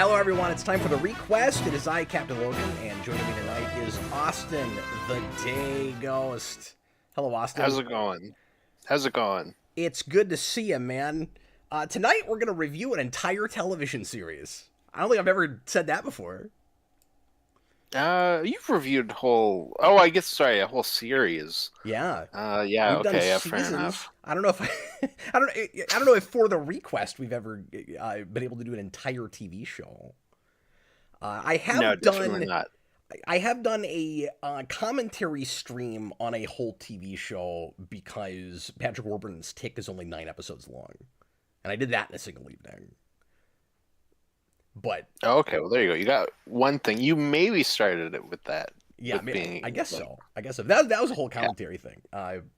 Hello, everyone. It's time for the ReQuest. It is I, Captain Logan, and joining me tonight is Austin, the Day Ghost. Hello, Austin. How's it going? How's it going? It's good to see you, man. Tonight, we're going to review an entire television series. I don't think I've ever said that before. You've reviewed a whole series. Yeah, Yeah, we've done okay, yeah, fair seasons. enough. I don't know if I don't know if for the ReQuest we've ever been able to do an entire TV show. I No, have definitely done not. I have done a commentary stream on a whole TV show because Patrick Warburton's Tick is only 9 episodes long, and I did that in a single evening. But Oh, okay, well there you go. You got one thing. You maybe started it with that, yeah, with I being guess like, so. I guess so. That was a whole yeah. commentary thing.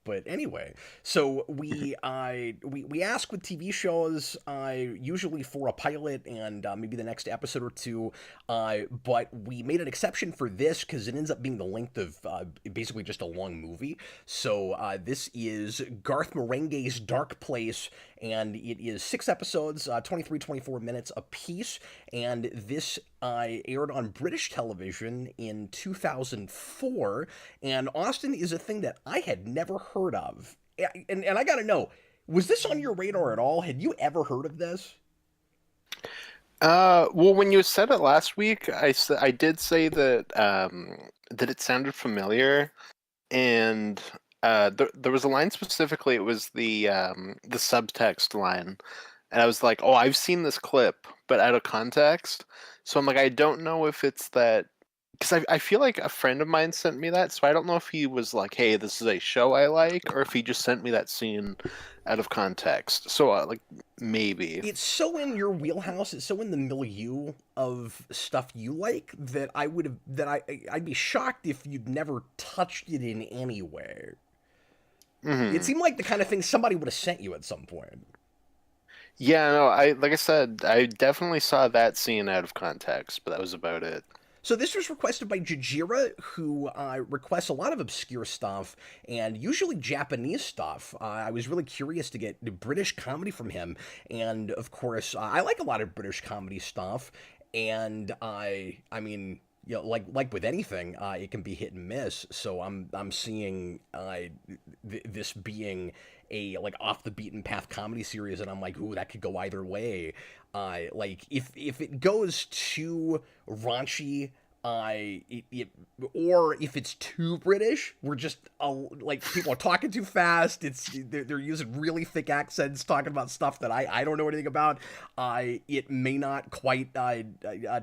But anyway, so we ask with TV shows usually for a pilot and maybe the next episode or two. But we made an exception for this because it ends up being the length of basically just a long movie. So this is Garth Marenghi's Darkplace, and it is 6 episodes, 24 minutes a piece, and this aired on British television in 2004, and Austin is a thing that I had never heard of. And I gotta know, was this on your radar at all? Had you ever heard of this? Well, when you said it last week, I did say that it sounded familiar, and there was a line specifically. It was the subtext line, and I was like, "Oh, I've seen this clip, but out of context." So I'm like, I don't know if it's that because I feel like a friend of mine sent me that, so I don't know if he was like, "Hey, this is a show I like," or if he just sent me that scene out of context. So like maybe. It's so in your wheelhouse. It's so in the milieu of stuff you like that I'd be shocked if you'd never touched it in any way. It Hmm. seemed like the kind of thing somebody would have sent you at some point. Yeah, no, I like I said, I definitely saw that scene out of context, but that was about it. So this was requested by Jojiera, who requests a lot of obscure stuff and usually Japanese stuff. I was really curious to get British comedy from him, and of course, I like a lot of British comedy stuff. And I mean, you know, like with anything, it can be hit and miss. So I'm seeing this being a like off the beaten path comedy series, and I'm like, ooh, that could go either way. Like if it goes too raunchy, or if it's too British, we're just like people are talking too fast. They're using really thick accents, talking about stuff that I don't know anything about. It may not quite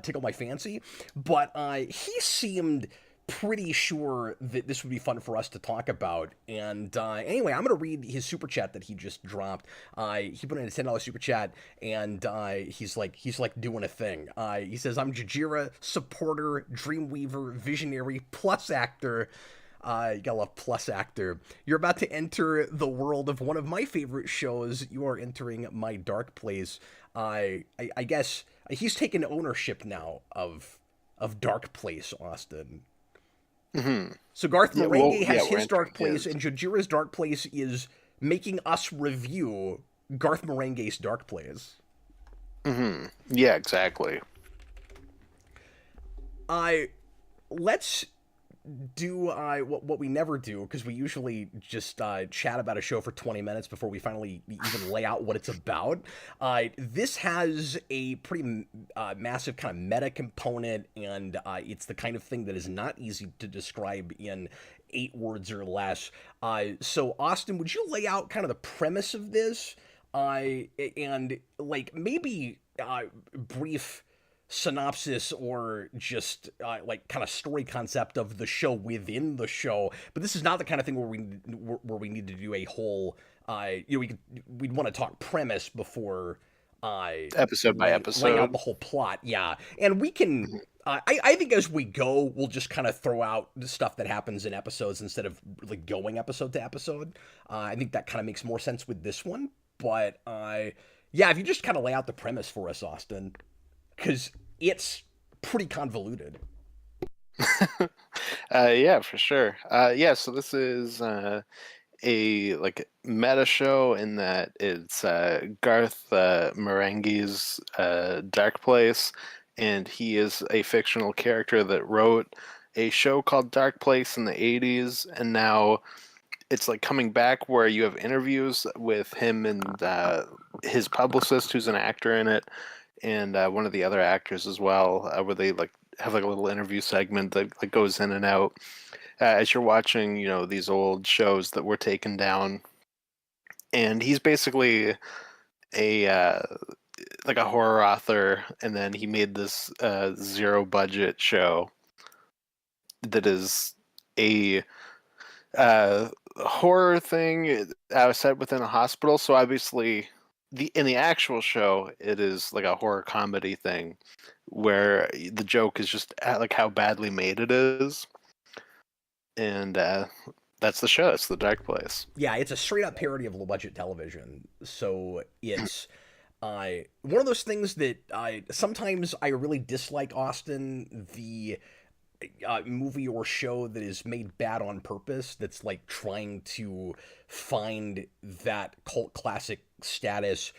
tickle my fancy, but he seemed pretty sure that this would be fun for us to talk about. And anyway, I'm gonna read his super chat that he just dropped. He put in a $10 super chat, and he's like doing a thing. He says, "I'm Jojiera, supporter, Dreamweaver, visionary, plus actor." You gotta love plus actor. You're about to enter the world of one of my favorite shows. You are entering my dark place. I guess he's taken ownership now of Dark Place, Austin. Hmm. So Garth Yeah, well, Marenghi yeah, has we're his entering Dark Place, his. and Jojiera's Dark Place is making us review Garth Marenghi's Dark Place. Hmm. Yeah, exactly. I let's do what we never do because we usually just chat about a show for 20 minutes before we finally even lay out what it's about. This has a pretty massive kind of meta component, and it's the kind of thing that is not easy to describe in 8 words or less. So, Austin, would you lay out kind of the premise of this? And like maybe brief synopsis or just like kind of story concept of the show within the show. But this is not the kind of thing where we need to do a whole we'd want to talk premise before Episode by laying out episode. the whole plot. Yeah, and we can. Mhm. I think as we go, we'll just kind of throw out the stuff that happens in episodes instead of like going episode to episode. I think that kind of makes more sense with this one. But yeah, if you just kind of lay out the premise for us, Austin, because it's pretty convoluted. Yeah, for sure. Yeah, so this is a like meta show in that it's Garth Marenghi's Dark Place, and he is a fictional character that wrote a show called Darkplace in the 80s, and now it's like coming back where you have interviews with him and his publicist, who's an actor in it, and one of the other actors as well, where they like have like a little interview segment that like goes in and out as you're watching, these old shows that were taken down. And he's basically a like a horror author, and then he made this zero budget show that is a horror thing set within a hospital. So obviously, in the actual show, it is like a horror comedy thing, where the joke is just like how badly made it is, and that's the show. It's the Darkplace. Yeah, it's a straight up parody of low budget television. So it's one of those things that sometimes I really dislike Austin, the movie or show that is made bad on purpose, that's like trying to find that cult classic status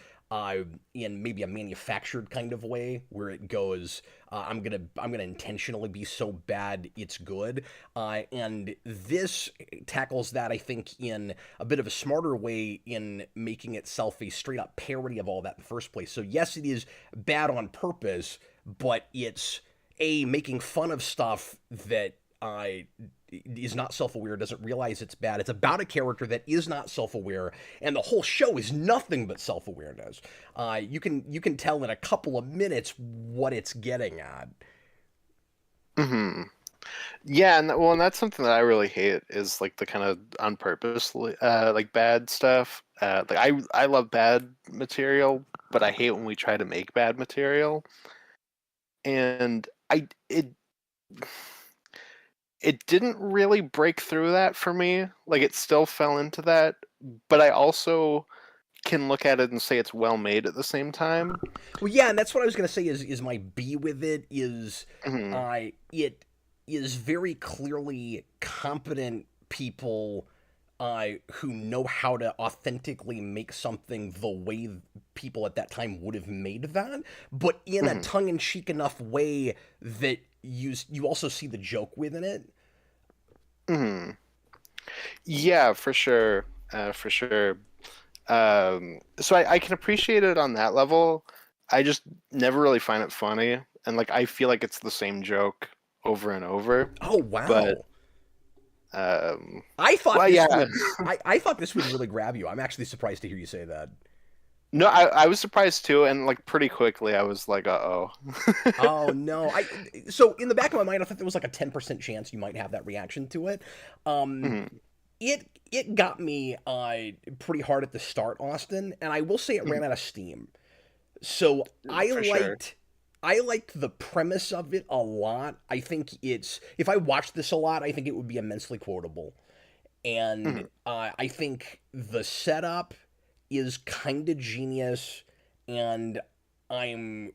in maybe a manufactured kind of way, where it goes, I'm gonna intentionally be so bad it's good, and this tackles that, I think, in a bit of a smarter way, in making itself a straight up parody of all that in the first place. So yes, it is bad on purpose, but it's making fun of stuff that is not self-aware, doesn't realize it's bad. It's about a character that is not self-aware, and the whole show is nothing but self-awareness. You can tell in a couple of minutes what it's getting at. Mm-hmm. Yeah, and that's something that I really hate, is like the kind of on purpose like bad stuff. Like I love bad material, but I hate when we try to make bad material. And it didn't really break through that for me. Like, it still fell into that, but I also can look at it and say it's well made at the same time. Well, yeah, and that's what I was gonna say. Is my B with it is, Mm-hmm. it is very clearly competent people who know how to authentically make something the way people at that time would have made that, but in a Mm-hmm. tongue-in-cheek enough way that you also see the joke within it. Mm-hmm. Yeah, for sure. For sure. So I can appreciate it on that level. I just never really find it funny, and like I feel like it's the same joke over and over. Oh But wow. um, I thought well, this yeah. would I thought this would really grab you. I'm actually surprised to hear you say that. No, I was surprised too, and like pretty quickly I was like, uh-oh. Oh no. So in the back of my mind I thought there was like a 10% chance you might have that reaction to it. Um Mhm. it got me pretty hard at the start, Austin, and I will say it ran Mhm. out of steam. So For sure. I liked the premise of it a lot. I think it's, if I watched this a lot, I think it would be immensely quotable. And Mhm. I think the setup is kind of genius, and I'm,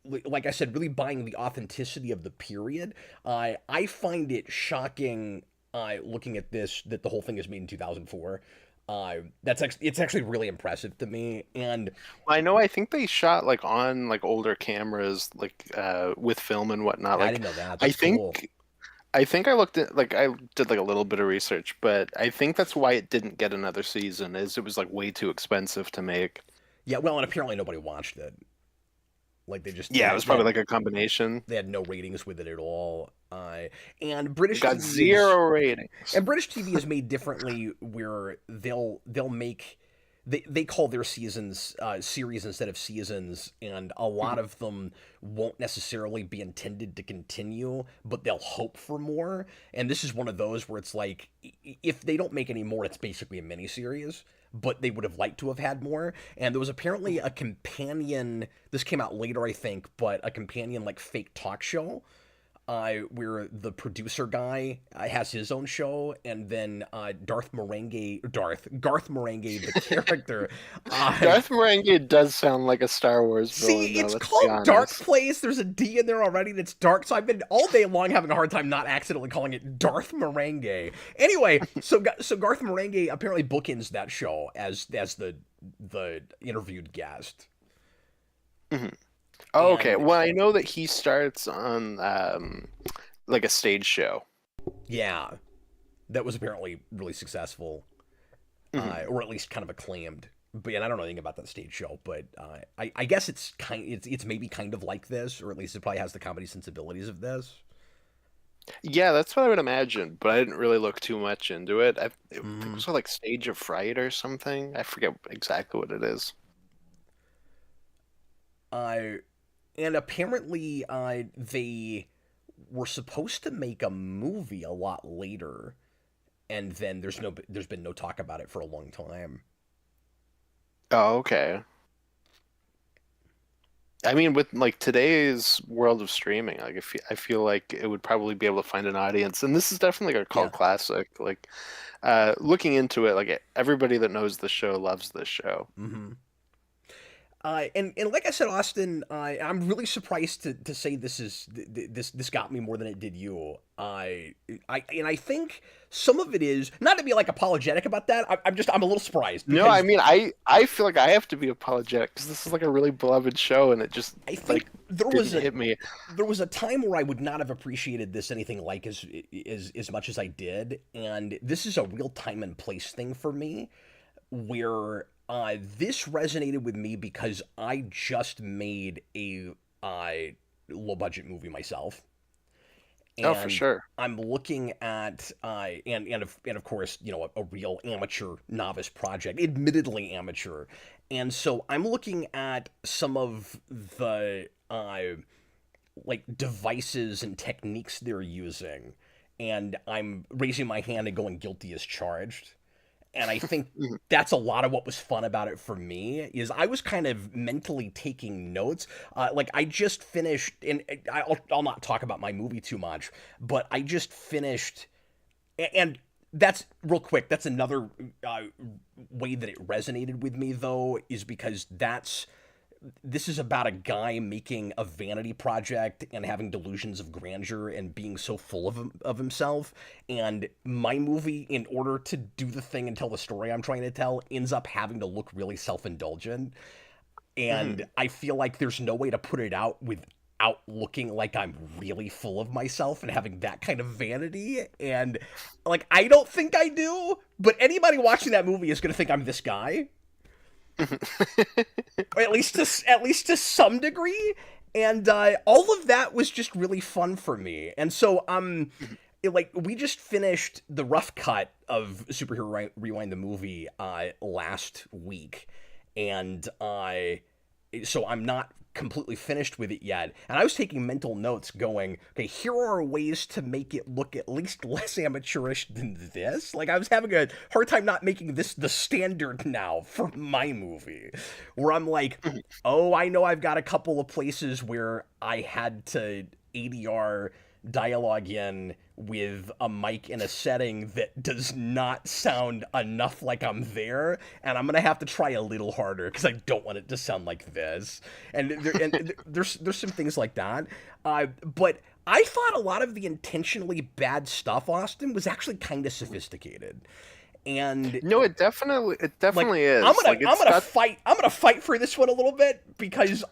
like I said, really buying the authenticity of the period. I find it shocking, looking at this, that the whole thing is made in 2004. It's actually really impressive to me, and Well, I think they shot like on like older cameras, like with film and whatnot. I Like didn't know that. I That's cool. think I think I looked at like I did like a little bit of research, but I think that's why it didn't get another season, is it was like way too expensive to make. Yeah, well, and apparently nobody watched it. Like they just Yeah, it was probably like a combination. they had no ratings with it at all. And It got 0 ratings. British TV is made differently, where they'll make, they call their seasons series instead of seasons, and a lot Mhm. of them won't necessarily be intended to continue, but they'll hope for more. And this is one of those where it's like, if they don't make any more, it's basically a miniseries. But they would have liked to have had more. And there was apparently a companion. This came out later, I think, but a companion like fake talk show, where the producer guy has his own show, and then Garth Marenghi, the character. Uh, Darth Marenghi does sound like a Star Wars See, villain, though. it's Let's be called honest. Darkplace. There's a D in there already, and it's dark. So I've been all day long having a hard time not accidentally calling it Darth Marenghi. Anyway, so Garth Marenghi apparently bookends that show as the interviewed guest. Mhm. Oh, okay. And Well, I know that he starts on like a stage show. yeah, that was apparently really successful, Hmm. or at least kind of acclaimed. But yeah, I don't know anything about that stage show, but I guess it's maybe kind of like this, or at least it probably has the comedy sensibilities of this. Yeah, that's what I would imagine, but I didn't really look too much into it. I think it Mm. was like Stage of Fright or something. I forget exactly what it is. Uh, and apparently, they were supposed to make a movie a lot later, and then there's been no talk about it for a long time. Oh, okay. I mean, with like today's world of streaming, like I feel like it would probably be able to find an audience, and this is definitely like a Yeah. cult classic. Like, looking into it, like everybody that knows the show loves this show. Mm-hmm. And like I said, Austin, I'm really surprised to say this got me more than it did you. I think some of it is not to be like apologetic about that. I'm a little surprised No, I because mean, I feel like I have to be apologetic because this is like a really beloved show, and it just I think like didn't hit me. there was a time where I would not have appreciated this anything like as much as I did, and this is a real time and place thing for me where this resonated with me because I just made a low budget movie myself, Oh, for and sure. I'm looking at and of course a real amateur novice project, admittedly amateur, and so I'm looking at some of the like devices and techniques they're using, and I'm raising my hand and going guilty as charged. And I think Mhm. that's a lot of what was fun about it for me is I was kind of mentally taking notes. Like I just finished, and I'll not talk about my movie too much, but I just finished, and that's real quick. That's another way that it resonated with me though, is because this is about a guy making a vanity project and having delusions of grandeur and being so full of himself. And my movie, in order to do the thing and tell the story I'm trying to tell, ends up having to look really self-indulgent. And Mhm. I feel like there's no way to put it out without looking like I'm really full of myself and having that kind of vanity. And like, I don't think I do, but anybody watching that movie is going to think I'm this guy, or at least to some degree. And all of that was just really fun for me. And so like we just finished the rough cut of Rewind the movie last week, and so I'm not completely finished with it yet. And I was taking mental notes going, okay, here are ways to make it look at least less amateurish than this. Like I was having a hard time not making this the standard now for my movie, where I'm like, oh, I know I've got a couple of places where I had to ADR dialogue in with a mic in a setting that does not sound enough like I'm there, and I'm gonna have to try a little harder because I don't want it to sound like this. There's some things like that, but I thought a lot of the intentionally bad stuff, Austin, was actually kind of sophisticated, and No, it like definitely is. Like it's got I'm gonna fight for this one a little bit because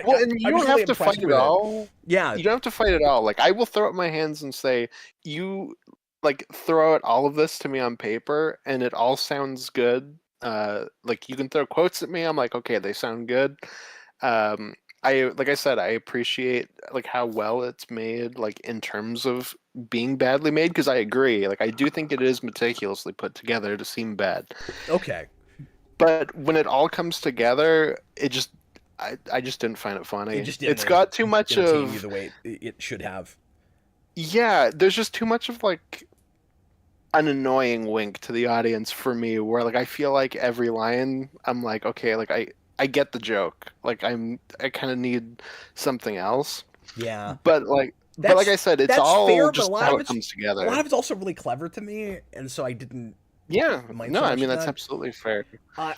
well, and I you was don't really have to fight impressed it with it. all. Yeah. You don't have to fight it all. Like I will throw up my hands and say, you like throw out all of this to me on paper, and it all sounds good. Like you can throw quotes at me. I'm like, okay, they sound good. Um, like I said, I appreciate like how well it's made, like in terms of being badly made, because I agree. Like I do think it is meticulously put together to seem bad. Okay. But when it all comes together, I just didn't find it It funny. just It's got too much entertain you of the way it should have. yeah, there's just too much of like an annoying wink to the audience for me where like I feel like every line I'm like, okay, like I get the joke. Like I kind of need something else. Yeah. But like I said, it's That's all fair, but just how it comes a lot together. of it's also really clever to me, and so I didn't Yeah, mind no, so I much mean of that's that. absolutely fair.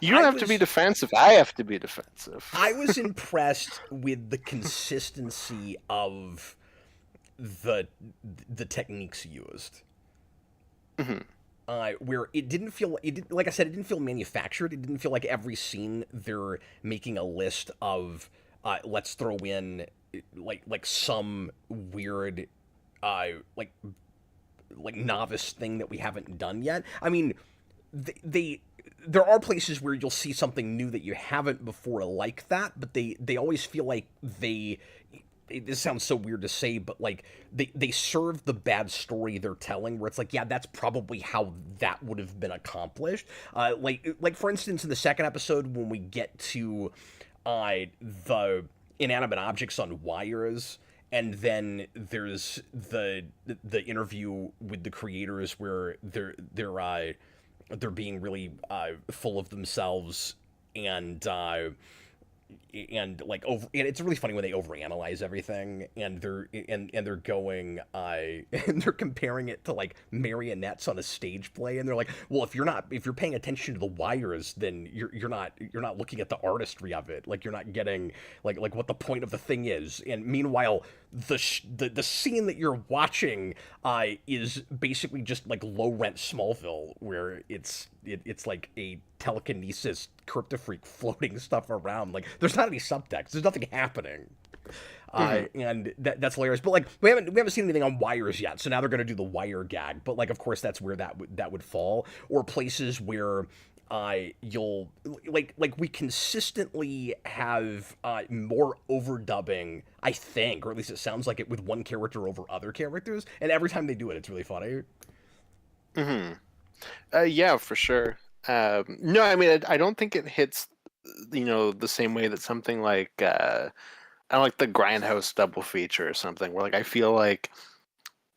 You don't I have to be was defensive. I have to be defensive. I was impressed with the consistency of the the techniques used. Mhm. Where it didn't feel it did, like I said, it didn't feel manufactured. It didn't feel like every scene they're making a list of let's throw in like some weird uh like novice thing that we haven't done yet. I mean, they there are places where you'll see something new that you haven't before like that, but they always feel like this sounds so weird to say, but like they serve the bad story they're telling, where it's like, yeah, that's probably how that would have been accomplished. Like for instance, in the second episode when we get to the inanimate objects on wires, and then there's the interview with the creators where they're being really full of themselves, and like over, and it's really funny when they overanalyze everything, and they're going and they're comparing it to like marionettes on a stage play, and they're like, well, if you're paying attention to the wires, then you're not looking at the artistry of it, like you're not getting like what the point of the thing is. And meanwhile, the scene that you're watching is basically just like low rent Smallville, where it's like a telekinesis cryptofreak floating stuff around. Like there's not any subtext. There's nothing happening. And that's hilarious. But like we haven't seen anything on wires yet. So now they're gonna do the wire gag. But like of course that's where that would fall. Or places where you'll like we consistently have more overdubbing, I think, or at least it sounds like it, with one character over other characters. And every time they do it, it's really funny. Yeah, for sure. No, I mean, I don't think it hits, the same way that something like, I like the Grindhouse double feature or something, where like I feel like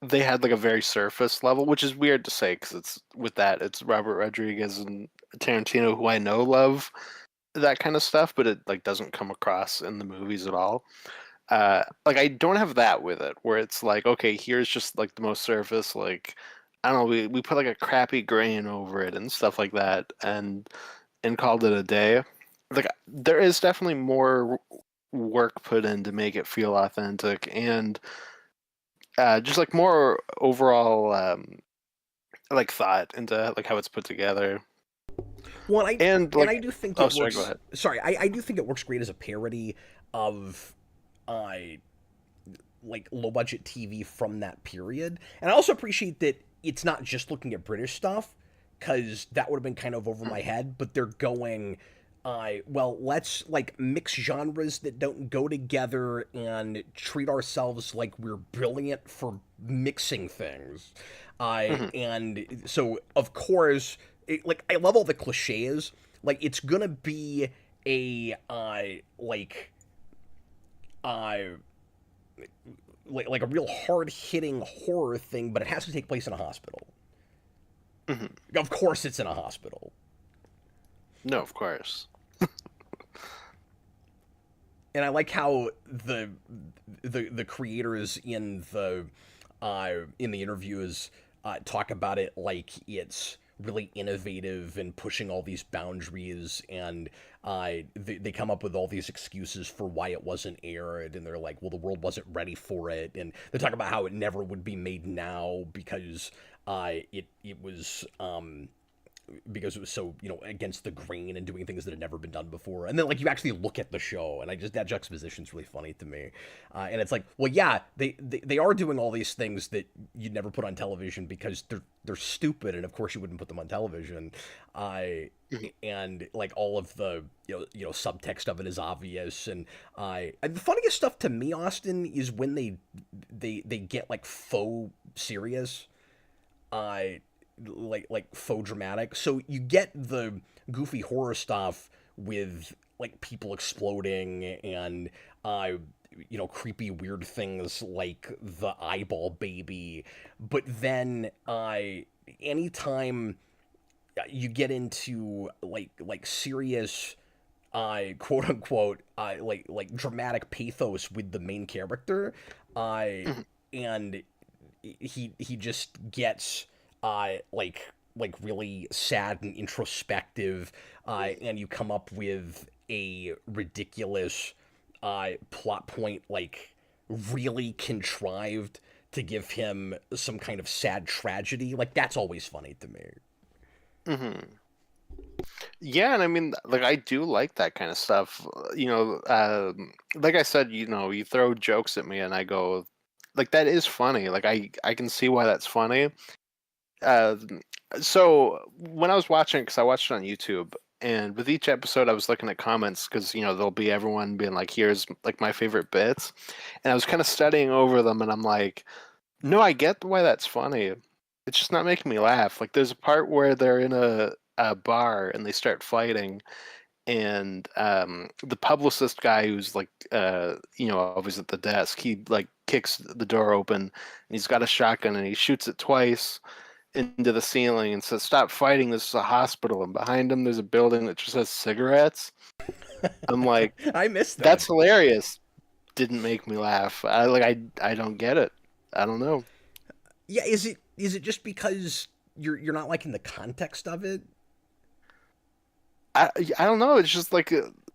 they had like a very surface level, which is weird to say because it's Robert Rodriguez and Tarantino, who I know love that kind of stuff, but it like doesn't come across in the movies at all. Like I don't have that with it, where it's like, okay, here's just like the most surface, like I don't know, we put like a crappy grain over it and stuff like that, and called it a day. Like there is definitely more work put in to make it feel authentic, and just like more overall like thought into like how it's put together. Well, Like, I do think oh, it sorry, go works. ahead. Sorry, I do think it works great as a parody of uh, like low budget TV from that period. And I also appreciate that it's not just looking at British stuff, because that would have been kind of over my head. But they're going, well, let's like mix genres that don't go together and treat ourselves like we're brilliant for mixing things. Mhm. And so of course, like I love all the cliches. Like it's gonna be a uh like a real hard hitting horror thing, but it has to take place in a hospital. Mhm. Of course, it's in a hospital. No, of course. And I like how the creators in the interviews talk about it like it's really innovative and pushing all these boundaries, and they come up with all these excuses for why it wasn't aired, and they're like, well, the world wasn't ready for it, and they talk about how it never would be made now because it was because it was so, against the grain and doing things that had never been done before. And then like you actually look at the show, and that juxtaposition's really funny to me. And it's like, well, yeah, they are doing all these things that you'd never put on television because they're stupid, and of course you wouldn't put them on television. Mhm. And like all of the subtext of it is obvious, and the funniest stuff to me, Austin, is when they get like faux serious. Uh, like faux dramatic. So you get the goofy horror stuff with like people exploding and creepy weird things like the eyeball baby. But then anytime you get into like serious quote unquote like dramatic pathos with the main character, Mhm. and he just gets like really sad and introspective, and you come up with a ridiculous plot point, like really contrived to give him some kind of sad tragedy. Like that's always funny to me. Mhm. Yeah, and I mean, like, I do like that kind of stuff. Like I said, you throw jokes at me, and I go, like, that is funny. Like, I can see why that's funny. Uh, so when I was watching, because I watched it on YouTube, and with each episode, I was looking at comments because there'll be everyone being like, "Here's like my favorite bits," and I was kind of studying over them, and I'm like, "No, I get why that's funny. It's just not making me laugh." Like, there's a part where they're in a bar and they start fighting, and the publicist guy who's like always at the desk, he like kicks the door open, and he's got a shotgun and he shoots it twice into the ceiling and says, "Stop fighting, this is a hospital." And behind him there's a building that just has cigarettes. I'm like, I missed that. that's hilarious. Didn't make me laugh. I don't get it. I don't know. Yeah, is it just because you're not liking the context of it? I don't know. It's just like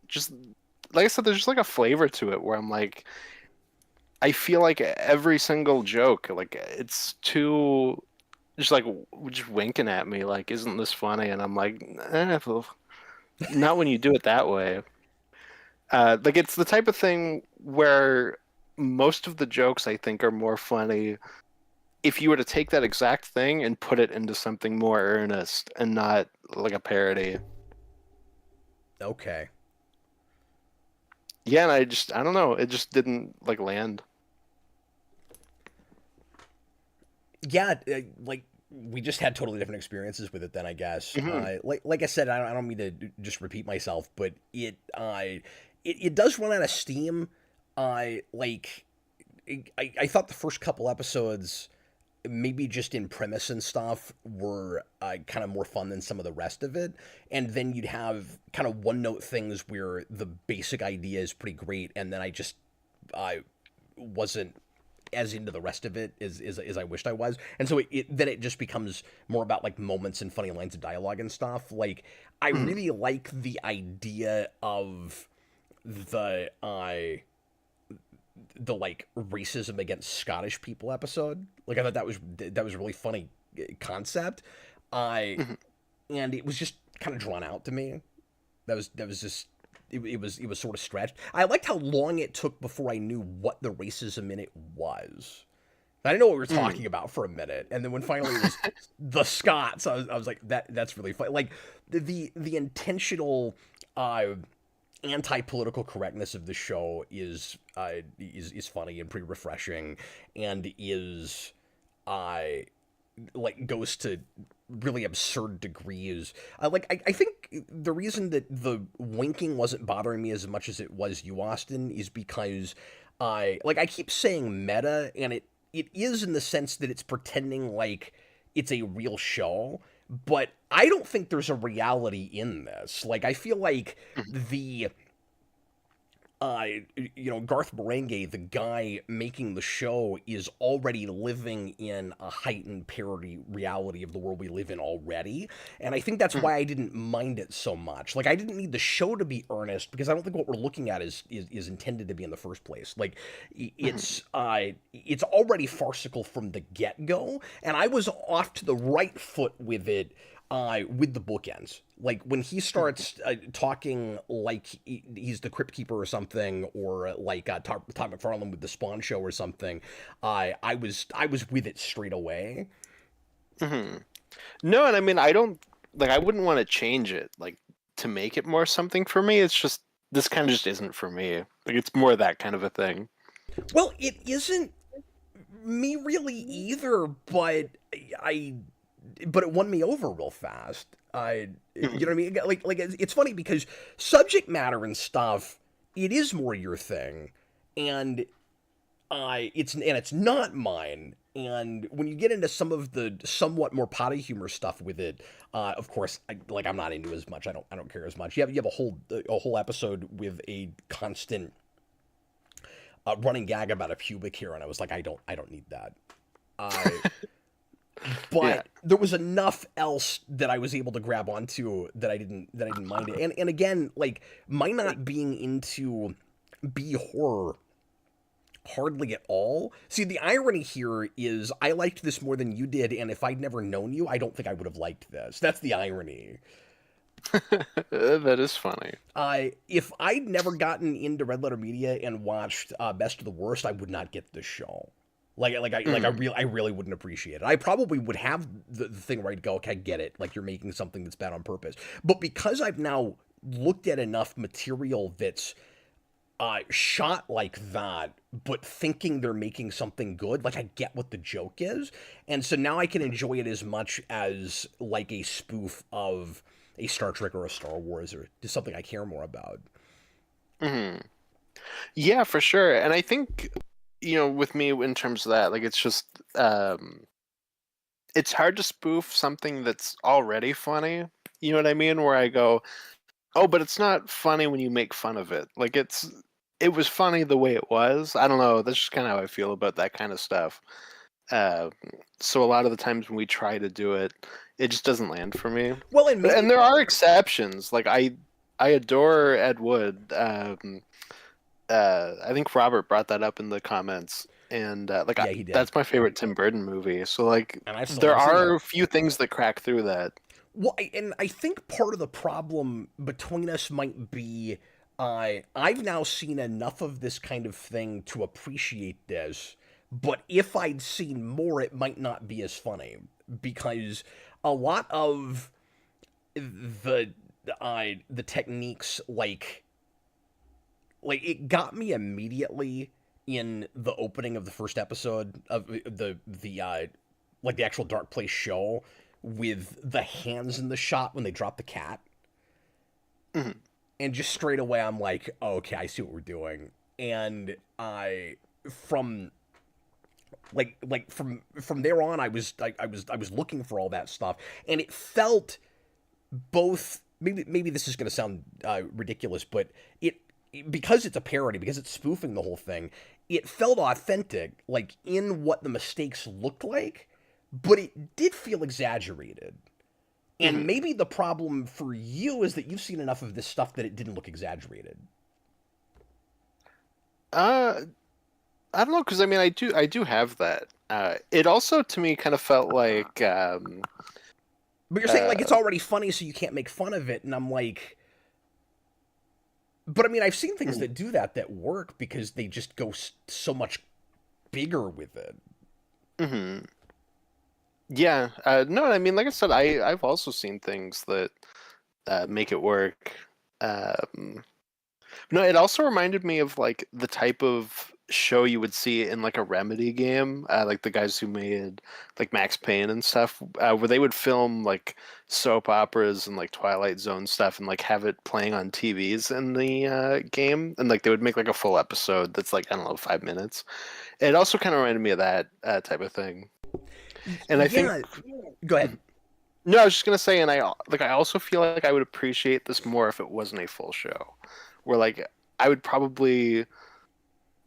just like I said, there's just like a flavor to it where I'm like, I feel like every single joke, like it's too just like just winking at me, like, "Isn't this funny?" And I'm like, well, not when you do it that way. Like, it's the type of thing where most of the jokes I think are more funny if you were to take that exact thing and put it into something more earnest and not like a parody. Okay. Yeah, and I don't know, it just didn't like land. Yeah, like we just had totally different experiences with it then, I guess. Hmm. Like I said, I don't mean to just repeat myself, but it does run out of steam. Like I thought the first couple episodes, maybe just in premise and stuff, were kind of more fun than some of the rest of it. And then you'd have kind of one note things where the basic idea is pretty great, and then I wasn't as into the rest of it as I wished I was. And so then it just becomes more about like moments and funny lines of dialogue and stuff. Like I really like the idea of the like racism against Scottish people episode. Like I thought that was a really funny concept. I and it was just kind of drawn out to me. That was just it was sort of stretched. I liked how long it took before I knew what the racism in it was. I didn't know what we were talking about for a minute, and then when finally it was the Scots, I was like, that's really funny. Like the intentional anti-political correctness of the show is funny and pretty refreshing, and is like goes to really absurd degrees. I think the reason that the winking wasn't bothering me as much as it was you, Austin, is because I keep saying meta, and it is in the sense that it's pretending like it's a real show, but I don't think there's a reality in this. Like I feel like the Garth Marenghi, the guy making the show, is already living in a heightened parody reality of the world we live in already. And I think that's why I didn't mind it so much. Like, I didn't need the show to be earnest because I don't think what we're looking at is intended to be in the first place. Like, it's already farcical from the get go. And I was off to the right foot with the bookends. Like when he starts talking like he's the Crypt Keeper or something, or like Todd McFarlane with the Spawn Show or something, I was with it straight away. Hmm. No, and I mean, I don't like. I wouldn't want to change it, like, to make it more something for me. It's just this kind of just isn't for me. Like, it's more that kind of a thing. Well, it isn't me really either, I but it won me over real fast. You know what I mean? Like it's funny because subject matter and stuff, it is more your thing, and it's not mine. And when you get into some of the somewhat more potty humor stuff with it, of course, I'm not into as much. I don't care as much. You have a whole episode with a constant running gag about a pubic hair, and I was like, I don't need that. Uh, but Yeah. there was enough else that I was able to grab onto that I didn't mind it. And again, like my not being into B horror hardly at all. See, the irony here is I liked this more than you did, and if I'd never known you, I don't think I would have liked this. That's the irony. That is funny. If I'd never gotten into Red Letter Media and watched Best of the Worst, I would not get this show. Mm. I really wouldn't appreciate it. I probably would have the thing where I'd go, okay, I get it. Like you're making something that's bad on purpose. But because I've now looked at enough material that's shot like that, but thinking they're making something good, like I get what the joke is, and so now I can enjoy it as much as like a spoof of a Star Trek or a Star Wars or just something I care more about. Mm. Yeah, for sure. And I think, with me in terms of that, like it's just it's hard to spoof something that's already funny. You know what I mean? Where I go, oh, but it's not funny when you make fun of it. Like it was funny the way it was. I don't know. That's just kind of how I feel about that kind of stuff. Uh, so a lot of the times when we try to do it, it just doesn't land for me. Well, and maybe And there are exceptions. Like I adore Ed Wood. I think Robert brought that up in the comments, and yeah, he did, that's my favorite Tim Burton movie. So like, and I still there haven't seen are it. a few things that crack through that. Well, and I think part of the problem between us might be I've now seen enough of this kind of thing to appreciate this, but if I'd seen more, it might not be as funny because a lot of the the techniques like it got me immediately in the opening of the first episode of the like the actual Darkplace show with the hands in the shot when they drop the cat, Mhm. and just straight away I'm like, oh, okay, I see what we're doing, and I from from there on I was looking for all that stuff, and it felt both maybe this is going to sound ridiculous, but it because it's a parody, because it's spoofing the whole thing, it felt authentic, like in what the mistakes looked like, but it did feel exaggerated. And Mhm. maybe the problem for you is that you've seen enough of this stuff that it didn't look exaggerated. Uh, I don't know, because I mean, I do have that. It also to me kind of felt like But you're saying like it's uh, already funny, so you can't make fun of it, and I'm like, but I mean, I've seen things mhm. that do that that work because they just go so much bigger with it. Mhm. Yeah. No, I mean, like I said, I've also seen things that make it work. Um, No, it also reminded me of like the type of show you would see in like a Remedy game, like the guys who made like Max Payne and stuff, where they would film like soap operas and like Twilight Zone stuff and like have it playing on TVs in the game, and like they would make like a full episode that's like I don't know 5 minutes. It also kind of reminded me of that type of thing, and I think Yeah, go ahead. no, I was just gonna say, and I also feel like I would appreciate this more if it wasn't a full show, where like I would probably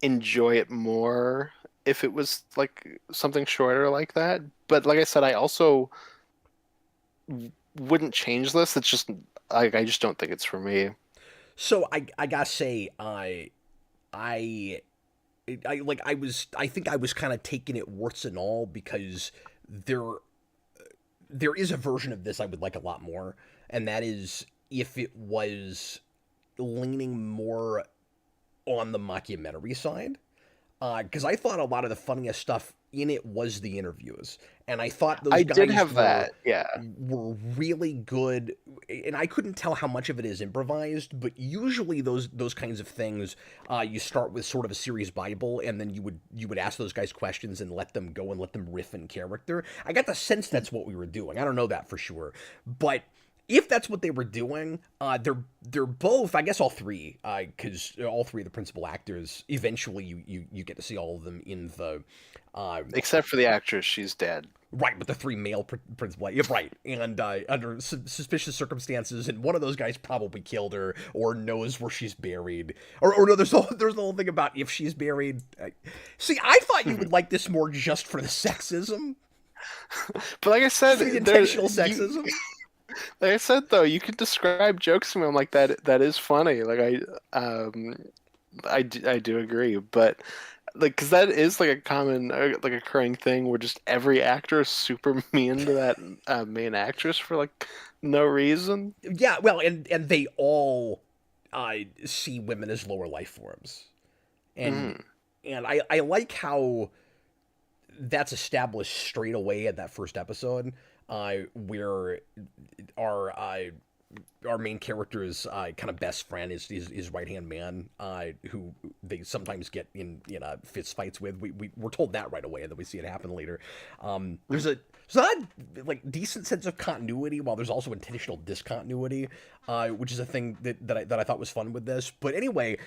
enjoy it more if it was like something shorter like that. But like I said, I also wouldn't change this. It's just like I just don't think it's for me. So I gotta say I I think I was kind of taking it warts and all because there there is a version of this I would like a lot more, and that is if it was leaning more on the mockumentary side. Because I thought a lot of the funniest stuff in it was the interviews, and I thought those I did guys have that, yeah. were really good. And I couldn't tell how much of it is improvised, but usually those kinds of things, you start with sort of a series bible, and then you would ask those guys questions and let them go and let them riff in character. I got the sense that's what we were doing. I don't know that for sure, but if that's what they were doing, they're both. I guess all three, because all three of the principal actors. Eventually, you get to see all of them in the, uh, Except for the actress, she's dead. right. But the three male principal, yeah, right, and under suspicious circumstances, and one of those guys probably killed her or knows where she's buried, or no. There's the whole thing about if she's buried. See, I thought you would like this more just for the sexism, But like I just for the said, intentional sexism. like I said though, you could describe jokes to me. I'm like that. That is funny. Like I do agree. But like, because that is like a common, like occurring thing where just every actor is super mean to that main actress for like no reason. Yeah, well, and they all see women as lower life forms, and Mm. I like how that's established straight away at that first episode, where our our main character's kind of best friend is his right hand man, who they sometimes get in fist fights with. We're told that right away, and then we see it happen later. There's not like decent sense of continuity, while there's also intentional discontinuity, which is a thing that I thought was fun with this. But anyway,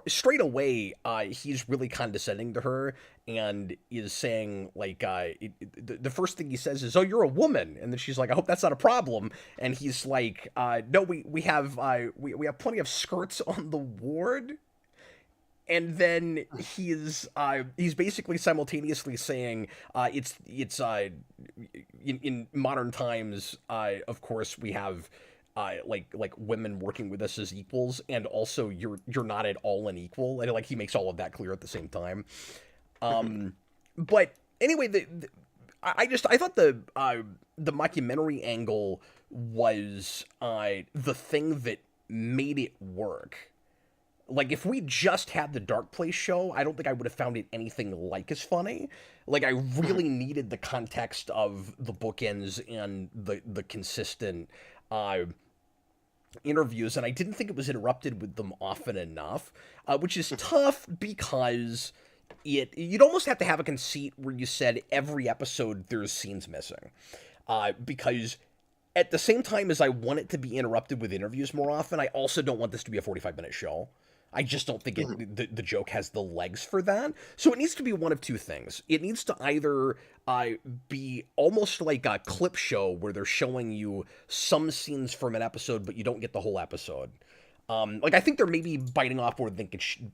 straight away, he's really condescending to her and is saying like the first thing he says is, "Oh, you're a woman," and then she's like, "I hope that's not a problem." And he's like, "No, we have we have plenty of skirts on the ward." And then he's basically simultaneously saying it's in modern times, of course we have like women working with us as equals, and also you're not at all an equal, and like he makes all of that clear at the same time. But anyway, I thought the mockumentary angle was the thing that made it work. Like, if we just had the Darkplace show, I don't think I would have found it anything like as funny. Like, I really needed the context of the bookends and the consistent interviews, and I didn't think it was interrupted with them often enough, which is tough because you'd almost have to have a conceit where you said every episode there's scenes missing, because at the same time as I want it to be interrupted with interviews more often, I also don't want this to be a 45-minute show. I just don't think the joke has the legs for that. So it needs to be one of two things. It needs to either be almost like a clip show where they're showing you some scenes from an episode, but you don't get the whole episode. Like, I think they're maybe biting off more than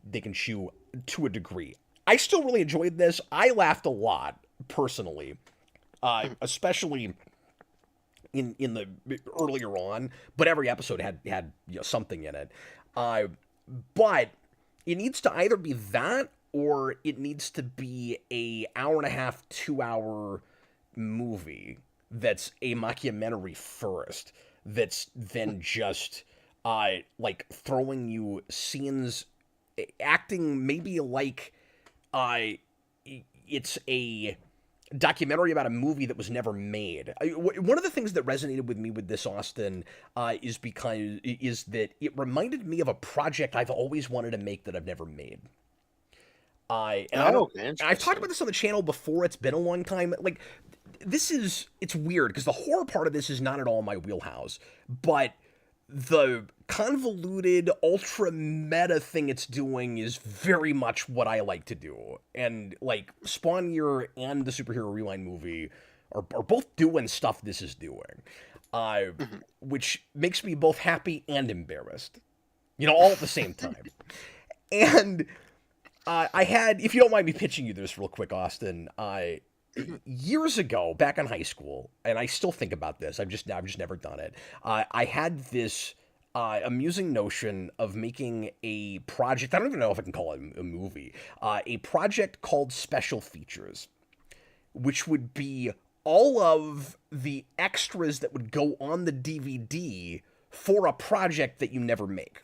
they can chew to a degree. I still really enjoyed this. I laughed a lot, personally, especially in the earlier on, but every episode had something in it. But it needs to either be that, or it needs to be a hour and a half, 2 hour movie that's a mockumentary first, that's then just like throwing you scenes, acting maybe like it's a documentary about a movie that was never made. One of the things that resonated with me with this, Austin, is that it reminded me of a project I've always wanted to make that I've never made. I've talked about this on the channel before. It's been a long time. Like, it's weird because the horror part of this is not at all my wheelhouse, but the convoluted ultra meta thing it's doing is very much what I like to do. And like Spawn Year and the Superhero Rewind movie are both doing stuff this is doing, which makes me both happy and embarrassed, all at the same time. And I had, if you don't mind me pitching you this real quick, Austin, years ago, back in high school, and I still think about this, I've just never done it. I had this amusing notion of making a project. I don't even know if I can call it a movie. A project called Special Features, which would be all of the extras that would go on the DVD for a project that you never make.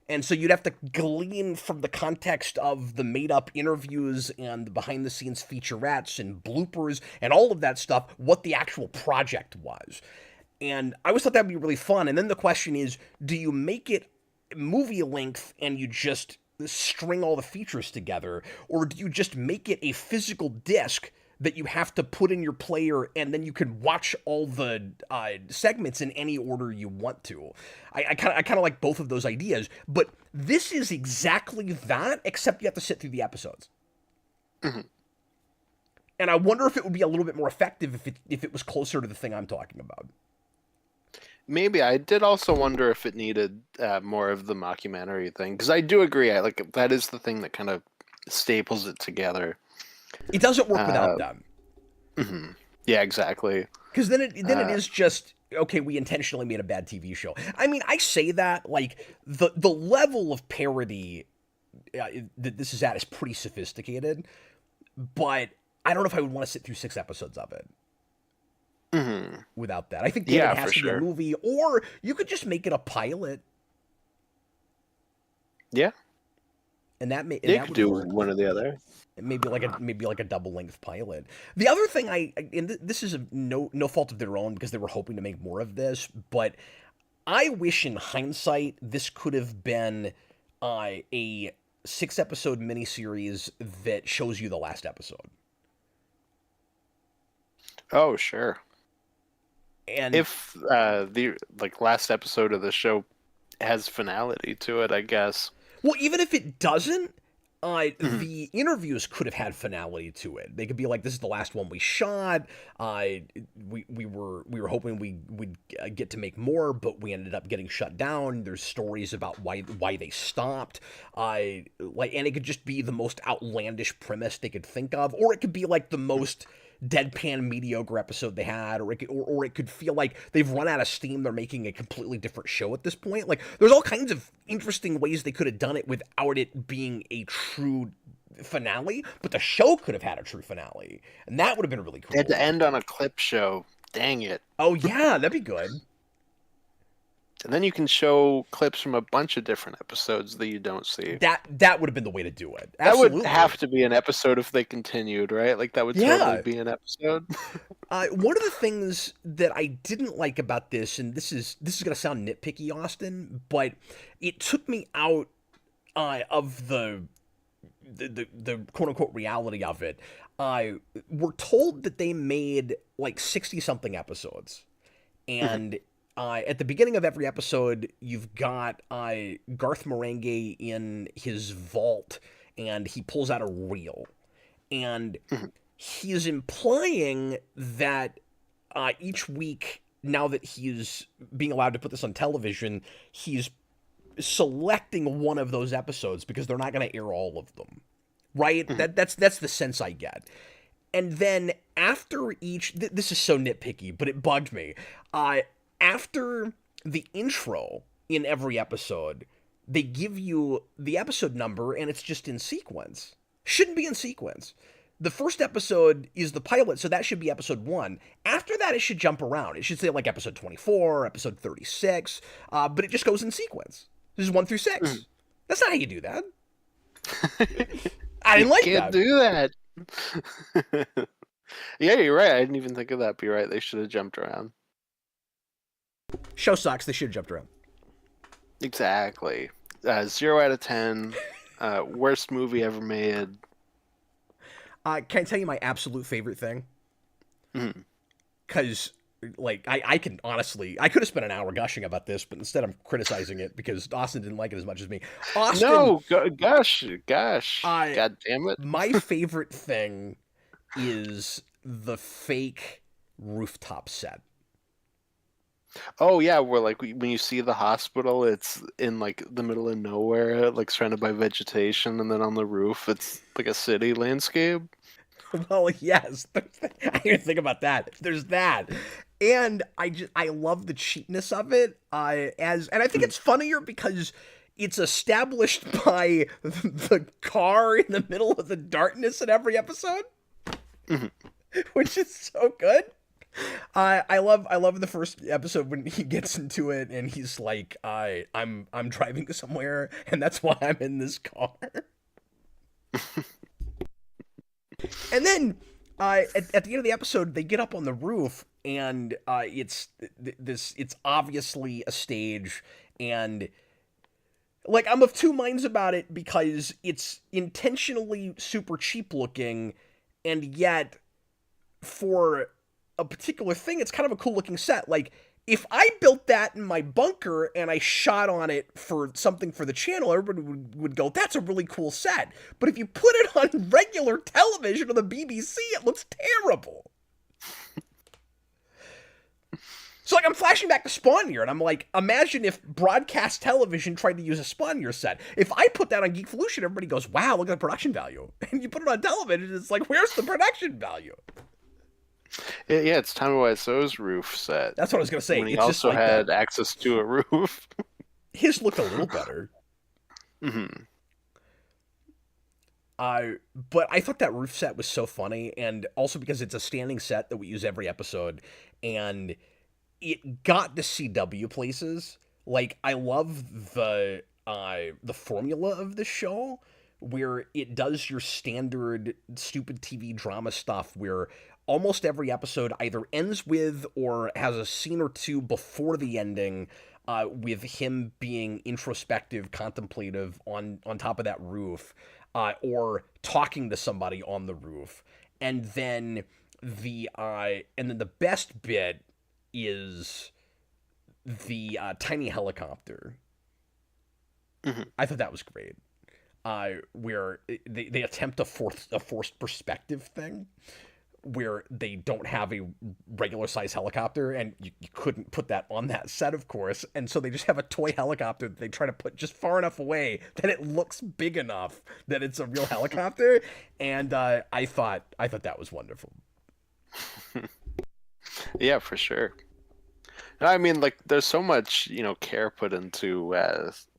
And so you'd have to glean from the context of the made-up interviews and the behind-the-scenes featurettes and bloopers and all of that stuff, what the actual project was. And I always thought that would be really fun. And then the question is, do you make it movie length and you just string all the features together? Or do you just make it a physical disc that you have to put in your player and then you can watch all the segments in any order you want to? I kind of like both of those ideas. But this is exactly that, except you have to sit through the episodes. Mm-hmm. And I wonder if it would be a little bit more effective if it was closer to the thing I'm talking about. Maybe. I did also wonder if it needed more of the mockumentary thing, because I do agree. That is the thing that kind of staples it together. It doesn't work without them. Mm-hmm. Yeah, exactly. Because then it is just, okay, we intentionally made a bad TV show. I mean, I say that, like, the level of parody that this is at is pretty sophisticated, but I don't know if I would want to sit through 6 episodes of it without that. I think Yeah, it has for to be a sure. movie, or you could just make it a pilot, Yeah, and you that could would do work. one or the other. Maybe like a double length pilot. The other thing this is no fault of their own because they were hoping to make more of this, but I wish in hindsight this could have been a 6 episode miniseries that shows you the last episode. Oh, sure. And If the last episode of the show has finality to it, I guess. well, even if it doesn't, Mhm. the interviews could have had finality to it. They could be like, "This is the last one we shot. We were hoping we would get to make more, but we ended up getting shut down." There's stories about why they stopped. And it could just be the most outlandish premise they could think of, or it could be like the most deadpan mediocre episode they had, or it could feel like they've run out of steam. They're making a completely different show at this point. Like there's all kinds of interesting ways they could have done it without it being a true finale, but the show could have had a true finale, and that would have been really cool. They had to end on a clip show. Dang it. Oh yeah, that'd be good. And then you can show clips from a bunch of different episodes that you don't see. That would have been the way to do it. That Absolutely. would have to be an episode if they continued, right? Like that would totally be an episode. One of the things that I didn't like about this, and this is going to sound nitpicky, Austin, but it took me out of the quote unquote reality of it. We're told that they made like 60 something episodes, and at the beginning of every episode, you've got Garth Marenghi in his vault, and he pulls out a reel, and he is implying that each week, now that he's being allowed to put this on television, he's selecting one of those episodes because they're not going to air all of them, right? That's the sense I get. And then after each, this is so nitpicky, but it bugged me. After the intro in every episode, they give you the episode number, and it's just in sequence. Shouldn't be in sequence. The first episode is the pilot, so that should be episode 1. After that, it should jump around. It should say like episode 24, episode 36, but it just goes in sequence. This is 1 through 6. That's not how you do that. I didn't like that. Can't do that. Yeah, you're right. I didn't even think of that. But you're right. They should have jumped around. Show sucks. They should have jumped around. Exactly. 0 out of 10. Worst movie ever made. Can I tell you my absolute favorite thing? Because, I can honestly, I could have spent an hour gushing about this, but instead I'm criticizing it because Austin didn't like it as much as me. Austin, no, gosh. God damn it. My favorite thing is the fake rooftop set. Oh yeah, where like when you see the hospital, it's in like the middle of nowhere, like surrounded by vegetation, and then on the roof, it's like a city landscape. Well, yes, I didn't think about that. There's that, and I love the cheapness of it. And I think it's funnier because it's established by the car in the middle of the darkness in every episode, which is so good. I love the first episode when he gets into it and he's like, I'm driving somewhere and that's why I'm in this car. And then at the end of the episode, they get up on the roof and it's obviously a stage, and like I'm of two minds about it because it's intentionally super cheap looking, and yet for a particular thing, it's kind of a cool looking set. Like, if I built that in my bunker and I shot on it for something for the channel, everybody would go, that's a really cool set. But if you put it on regular television on the BBC, it looks terrible. So, like, I'm flashing back to Spawn-Year, and I'm like, imagine if broadcast television tried to use a Spawn-Year set. If I put that on Geekvolution, everybody goes, wow, look at the production value. And you put it on television, it's like, where's the production value? Yeah, it's Tommy Wiseau's roof set. That's what I was going to say. When he it's also just like had that. access to a roof. His looked a little better. But I thought that roof set was so funny, and also because it's a standing set that we use every episode, and it got the CW places. Like, I love the formula of the show, where it does your standard stupid TV drama stuff, where almost every episode either ends with or has a scene or two before the ending, with him being introspective, contemplative on top of that roof, or talking to somebody on the roof, and then the best bit is the tiny helicopter. Hmm. I thought that was great. Where they attempt a forced perspective thing, where they don't have a regular size helicopter, and you couldn't put that on that set, of course, and so they just have a toy helicopter that they try to put just far enough away that it looks big enough that it's a real helicopter, and I thought that was wonderful. Yeah, for sure. I mean, like, there's so much, care put into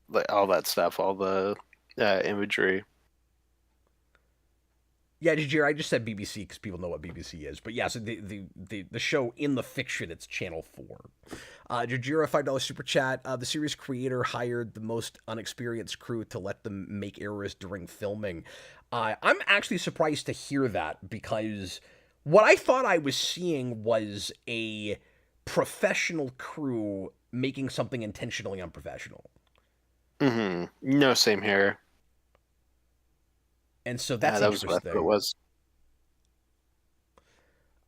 like all that stuff, all the imagery. Yeah, Jojiera, I just said BBC because people know what BBC is. But yeah, so the show in the fiction, it's Channel 4. Jojiera, $5 super chat. The series creator hired the most unexperienced crew to let them make errors during filming. I'm actually surprised to hear that, because what I thought I was seeing was a professional crew making something intentionally unprofessional. No, same here. And so Yeah, that's that was what it interesting. was.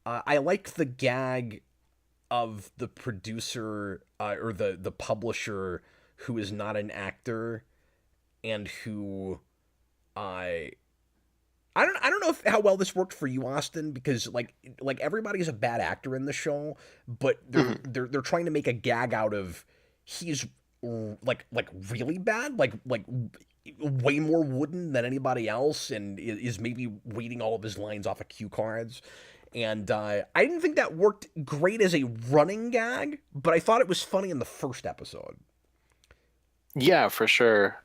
I like the gag of the producer, or the publisher, who is not an actor, and who I I don't know how well this worked for you, Austin, because like everybody's a bad actor in the show, but Hmm. they're trying to make a gag out of he's like really bad, like way more wooden than anybody else, and is maybe reading all of his lines off of cue cards. And I didn't think that worked great as a running gag, but I thought it was funny in the first episode. Yeah, for sure.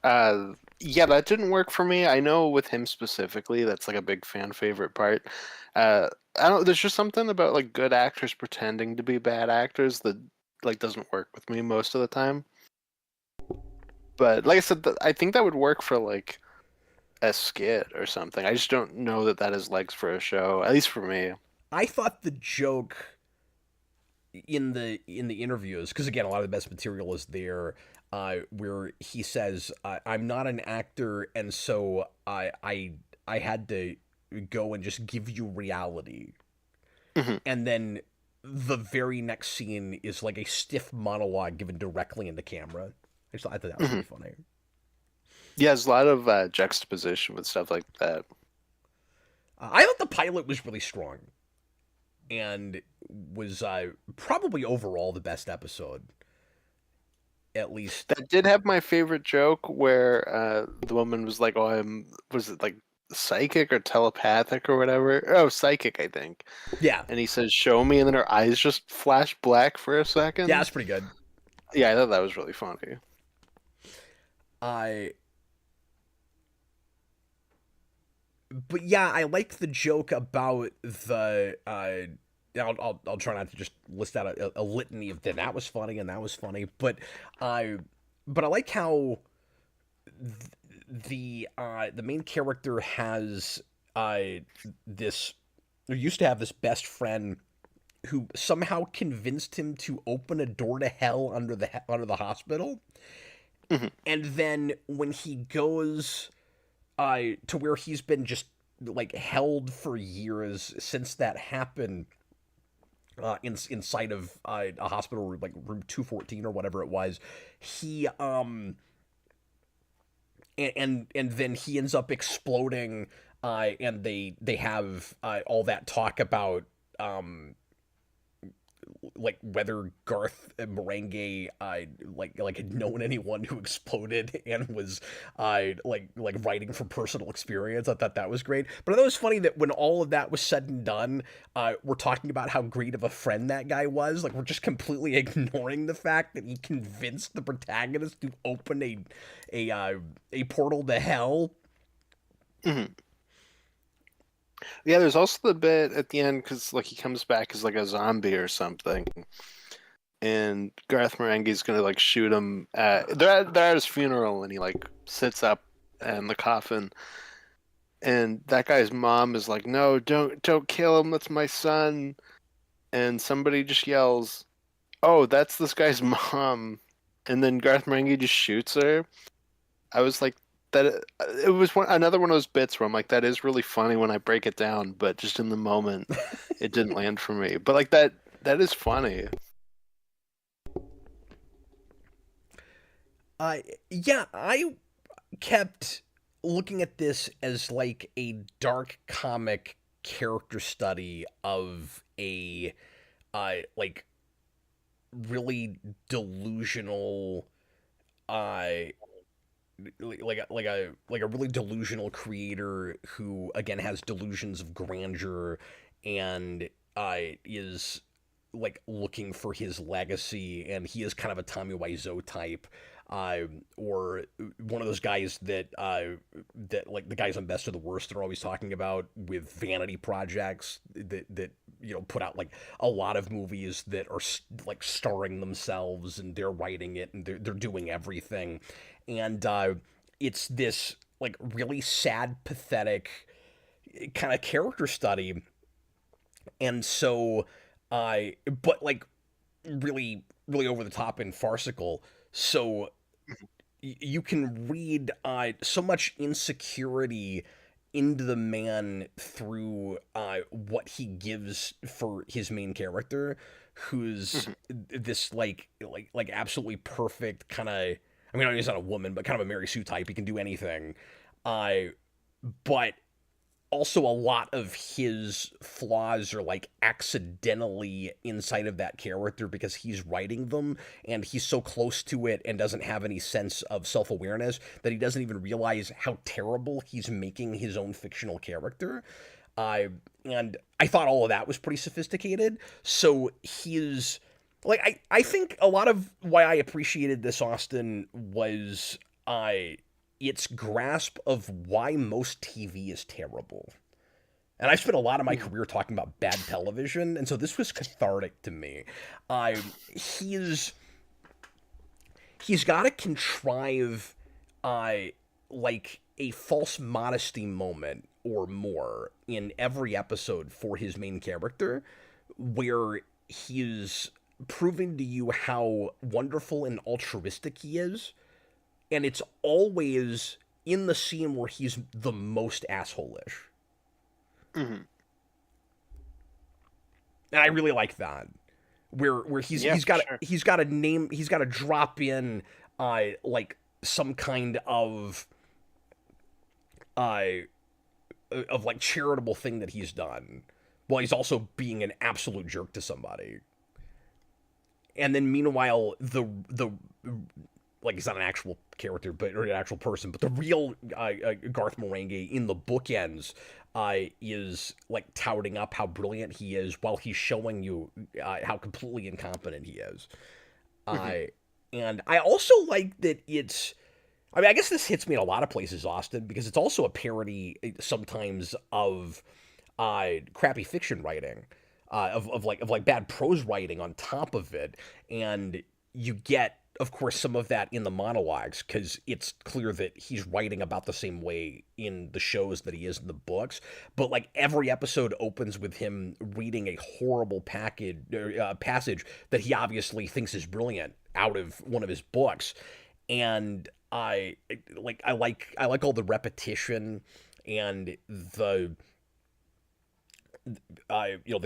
Yeah, that didn't work for me. I know with him specifically, that's like a big fan favorite part. Uh, I don't. There's just something about like good actors pretending to be bad actors that like doesn't work with me most of the time. But like I said, I think that would work for like a skit or something. I just don't know that that has legs for a show, at least for me. I thought the joke in the interviews, because again, a lot of the best material is there, where he says, "I'm not an actor, and so I had to go and just give you reality," Mhm. and then the very next scene is like a stiff monologue given directly into camera. I thought that was Mhm. pretty funny. Yeah, there's a lot of juxtaposition with stuff like that. I thought the pilot was really strong, and was probably overall the best episode, at least. That did have my favorite joke where the woman was like, "Oh, was it like psychic or telepathic or whatever? Oh, psychic, I think." Yeah, And he says, "Show me," and then her eyes just flash black for a yeah, second. that's pretty good. Yeah, I thought that was really funny. I But yeah, I like the joke about the. I'll try not to just list out a litany of them. That was funny and that was funny, I but I like how the main character has this. Or used to have this best friend who somehow convinced him to open a door to hell under the hospital, Mhm. and then when he goes to where he's been just like held for years since that happened, inside of a hospital room, like room 214 or whatever it was. He and then he ends up exploding, and they have all that talk about um like whether Garth and Marenghi like had known anyone who exploded and was like writing from personal experience. I thought that was great. But I thought it was funny that when all of that was said and done, we're talking about how great of a friend that guy was. Like, we're just completely ignoring the fact that he convinced the protagonist to open a portal to hell. Mhm. Yeah, there's also the bit at the end because like he comes back as like a zombie or something, and Garth Marenghi's gonna like shoot him. They're at his funeral, and he like sits up in the coffin, and that guy's mom is like, "No, don't kill him. That's my son." And somebody just yells, "Oh, that's this guy's mom," and then Garth Marenghi just shoots her. I was like, that it was another one of those bits where I'm like, that is really funny when I break it down, but just in the moment, it didn't land for me. But like that is funny. Uh, yeah, I kept looking at this as like a dark comic character study of a like really delusional uh like a really delusional creator who again has delusions of grandeur and is like looking for his legacy, and he is kind of a Tommy Wiseau type, or one of those guys that like the guys on Best of the Worst are always talking about with vanity projects that put out like a lot of movies that are like starring themselves and they're writing it and they're doing everything, and it's this like really sad, pathetic kind of character study, and so but like really really over the top and farcical. So you can read so much insecurity into the man through what he gives for his main character, who's Mhm. this like absolutely perfect kind of. I mean, he's not a woman, but kind of a Mary Sue type. He can do anything. Uh, but also a lot of his flaws are like accidentally inside of that character because he's writing them and he's so close to it and doesn't have any sense of self-awareness that he doesn't even realize how terrible he's making his own fictional character. uh, and I thought all of that was pretty sophisticated. So he's like I think a lot of why I appreciated this Austin was its grasp of why most TV is terrible. And I've spent a lot of my Mhm. career talking about bad television, and so this was cathartic to me. He's he's got to contrive, uh, like a false modesty moment or more in every episode for his main character, where he's proving to you how wonderful and altruistic he is, and it's always in the scene where he's the most assholish. Mhm. And I really like that. Where Yeah, for sure. he's got a name, he's got to drop in like some kind uh of like charitable thing that he's done, while he's also being an absolute jerk to somebody. And then meanwhile the like he's not an actual character, but or an actual person, but the real Garth Marenghi in the bookends is like touting up how brilliant he is while he's showing you how completely incompetent he is. Mhm. Uh, and I also like that it's. I mean, I guess this hits me in a lot of places, Austin, because it's also a parody sometimes of crappy fiction writing, of like bad prose writing on top of it, and you get, of course, some of that in the monologues because it's clear that he's writing about the same way in the shows that he is in the books. But like every episode opens with him reading a horrible passage that he obviously thinks is brilliant out of one of his books, and I like all the repetition and the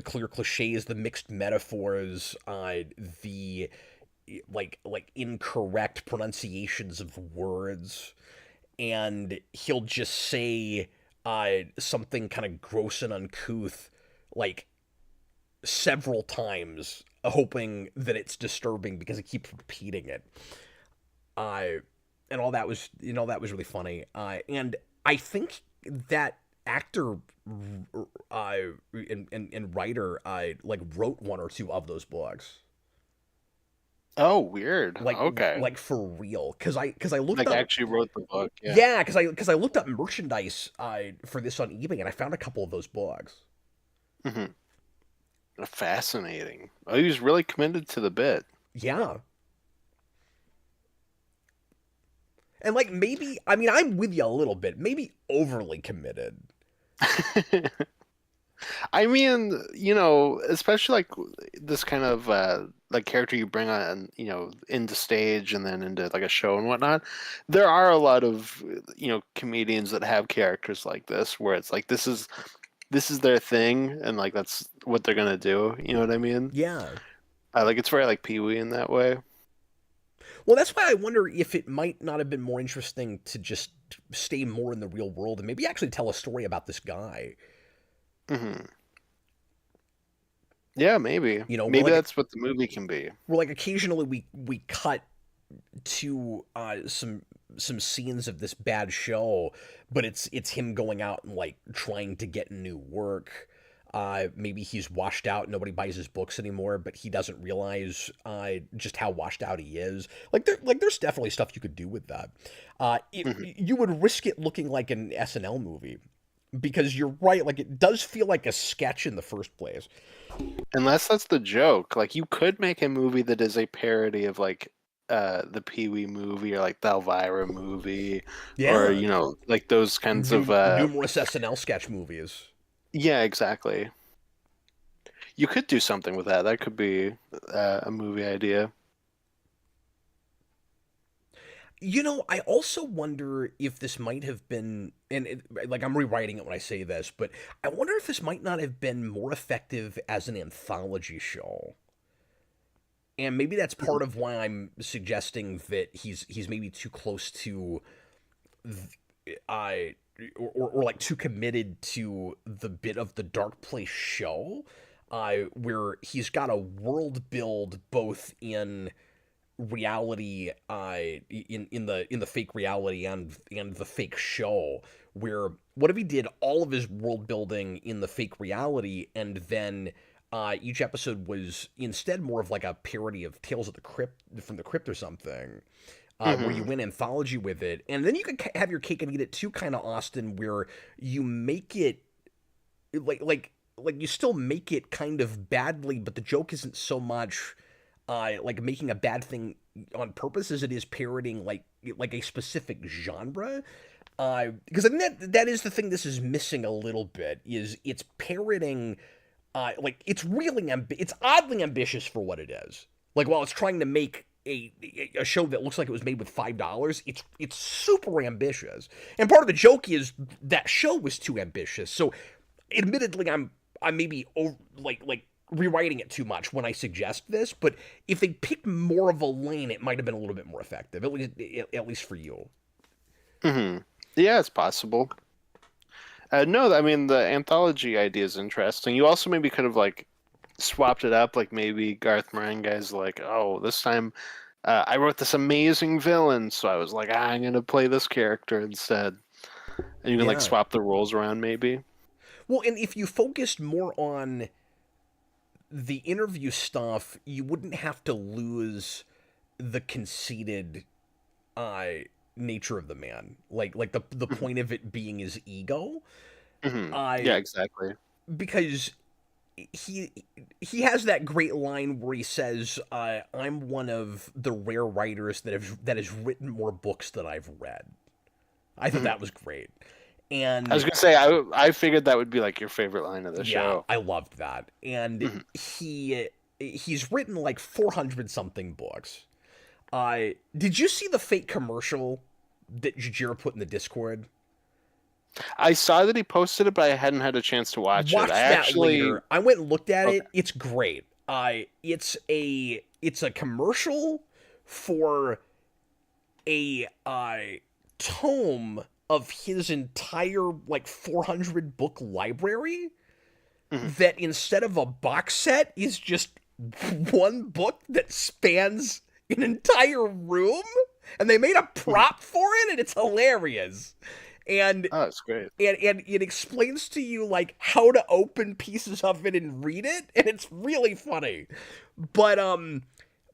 clear cliches, the mixed metaphors, the like incorrect pronunciations of words, and he'll just say something kind of gross and uncouth like several times, hoping that it's disturbing because he keeps repeating it. Uh, and all that was that was really funny. And I think that actor and writer like wrote one or two of those books. Oh, weird. like Okay. like for real. Because I looked Like up. actually wrote the book. Yeah. Yeah, because I looked up merchandise for this on eBay, and I found a couple of those books. Hmm. Fascinating. Oh, he was really committed to the bit. Yeah. And like maybe, I mean, I'm with you a little bit, maybe overly committed. I mean, especially like this kind of like character you bring on, into stage and then into like a show and whatnot. There are a lot of, comedians that have characters like this where it's like this is their thing and like that's what they're gonna do. You know what I mean? Yeah. Like it's very like Pee-wee in that way. Well, that's why I wonder if it might not have been more interesting to just stay more in the real world and maybe actually tell a story about this guy. Hmm. Yeah, maybe. You know, Maybe that's what the movie can be. we're like occasionally we cut to some scenes of this bad show, but it's him going out and like trying to get new work. Maybe he's washed out. Nobody buys his books anymore, but he doesn't realize just how washed out he is. There's definitely stuff you could do with that. Hmm. You would risk it looking like an SNL movie because you're right. Like it does feel like a sketch in the first place. Unless that's the joke. Like you could make a movie that is a parody of like the Pee-wee movie or like the Elvira movie or Yeah, like those kinds of numerous SNL sketch movies. yeah, exactly. You could do something with that. That could be a movie idea. You know, I also wonder if this might have been, like I'm rewriting it when I say this, but I wonder if this might not have been more effective as an anthology show. And maybe that's part of why I'm suggesting that he's maybe too close to, I or like too committed to the bit of the Darkplace show, where he's got a world build both in reality in the fake reality and the fake show, where what if he did all of his world building in the fake reality and then each episode was instead more of like a parody of Tales of the Crypt from the Crypt or something, where you Hmm. win anthology with it, and then you could have your cake and eat it too, kind of Austin, where you make it like you still make it kind of badly, but the joke isn't so much like making a bad thing on purpose as it is parodying like a specific genre. Because I think that is the thing this is missing a little bit, is it's parodying. Like it's oddly ambitious for what it is. Like while it's trying to make a show that looks like it was made with $5, it's super ambitious. And part of the joke is that show was too ambitious. So, admittedly, I'm maybe like rewriting it too much when I suggest this. But if they picked more of a lane, it might have been a little bit more effective. At least for you. Hmm. Yeah, it's possible. No, I mean the anthology idea is interesting. You also maybe could have like swapped it up. Like maybe Garth Marenghi's like, oh, this time I wrote this amazing villain, so I was like, I'm gonna play this character instead. And you can like Yeah. swap the roles around, maybe. Well, and if you focused more on the interview stuff, you wouldn't have to lose the conceited uh nature of the man. Like the Hmm. point of it being his ego. Hmm. Yeah, I exactly. Because he he has that great line where he says, "I'm one of the rare writers that has written more books than I've read." I thought Hmm. that was great, I was and gonna say I figured that would be like your favorite line of the yeah, show. I loved that. And Hmm. he's written like 400 something books. Did you see the fake commercial that Jojiera put in the Discord? I saw that he posted it, but I hadn't had a chance to watch it. I Watch that actually later. I went and looked at okay. it. It's great. It's a commercial for a tome of his entire like 400 book library, Hmm. that instead of a box set is just one book that spans an entire room, and they made a Hmm. prop for it, and it's hilarious. And Oh, it's great. and it explains to you like how to open pieces of it and read it, and it's really funny. But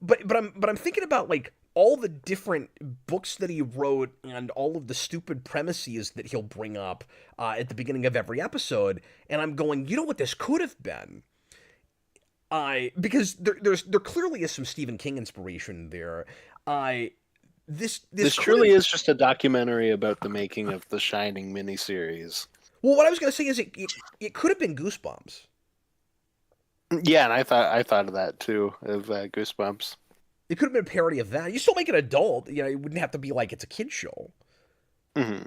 but I'm thinking about like all the different books that he wrote and all of the stupid premises that he'll bring up at the beginning of every episode, and I'm going, you know what this could have been? I because there clearly is some Stephen King inspiration there. I this This could truly have. is just a documentary about the making of the Shining miniseries. Well, what I was gonna say is it could have been Goosebumps. Yeah, and I thought of that too, of Goosebumps. It could have been a parody of that. You still make it adult. You know, it wouldn't have to be like it's a kid show. Hmm.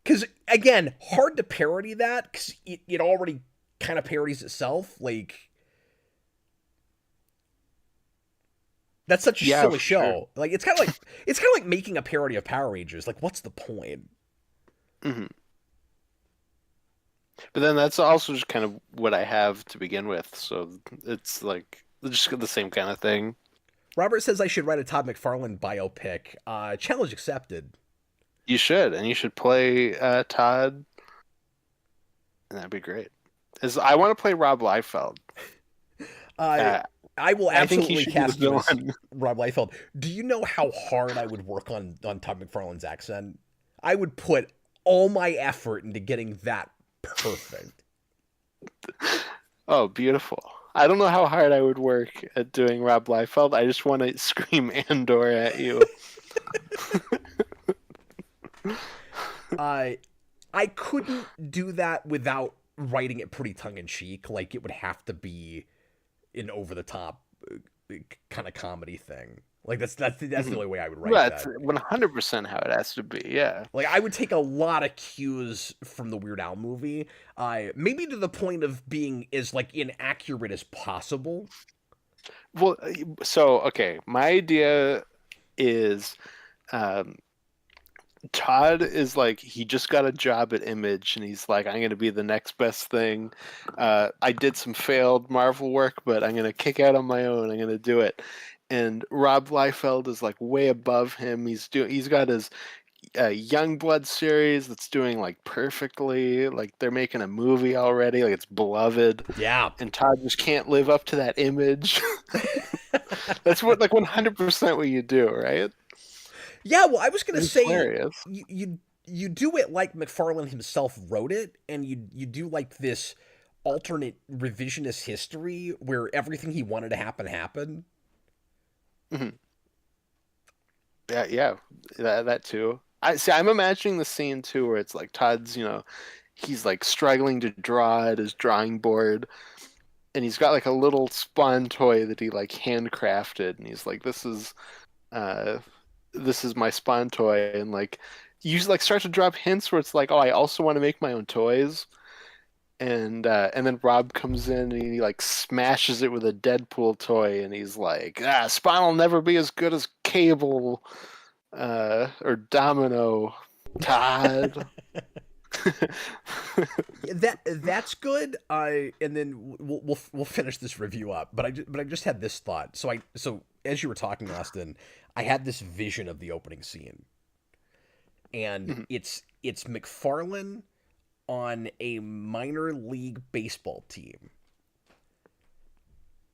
Because again, hard to parody that because it already kind of parodies itself. Like that's such a Yeah, silly for show. sure. Like it's kind of like making a parody of Power Rangers. Like, what's the point? Hmm. But then that's also just kind of what I have to begin with, so it's like just the same kind of thing. Robert says I should write a Todd McFarlane biopic. Challenge accepted. You should, and you should play Todd, and that'd be great. As I want to play Rob Liefeld. Uh, Uh, I will I think he absolutely should be the cast you as villain. Rob Liefeld. Do you know how hard I would work on Todd McFarlane's accent? I would put all my effort into getting that perfect. Oh, beautiful. I don't know how hard I would work at doing Rob Liefeld. I just want to scream Andor at you. I I couldn't do that without writing it pretty tongue in cheek. Like it would have to be an over the top kind of comedy thing. Like that's the Mhm. only way I would write That's that. 100% how it has to be, yeah. Like I would take a lot of cues from the Weird Al movie, maybe to the point of being as like inaccurate as possible. Well, so, okay, my idea is um, Todd is like, he just got a job at Image, and he's like, I'm going to be the next best thing. I did some failed Marvel work, but I'm going to kick out on my own. I'm going to do it. And Rob Liefeld is like way above him. He's got his Youngblood series that's doing like perfectly. Like they're making a movie already. Like it's beloved, Yeah. and Todd just can't live up to that image. That's what like 100% what you do, right? Yeah, well, I was gonna It's say hilarious. you do it like McFarlane himself wrote it, and you do like this alternate revisionist history where everything he wanted to happen happened. Mhm. Yeah, yeah, that too. I see. I'm imagining the scene too, where it's like Todd's, he's like struggling to draw at his drawing board, and he's got like a little Spawn toy that he like handcrafted, and he's like, uh, this is my Spawn toy," and like you like start to drop hints where it's like, "Oh, I also want to make my own toys." And then Rob comes in and he like smashes it with a Deadpool toy, and he's like, Spawn will never be as good as Cable or Domino, Todd. That's good. And then we'll finish this review up. But I just had this thought. So as you were talking, Austin, I had this vision of the opening scene, and Mhm. it's McFarlane on a minor league baseball team.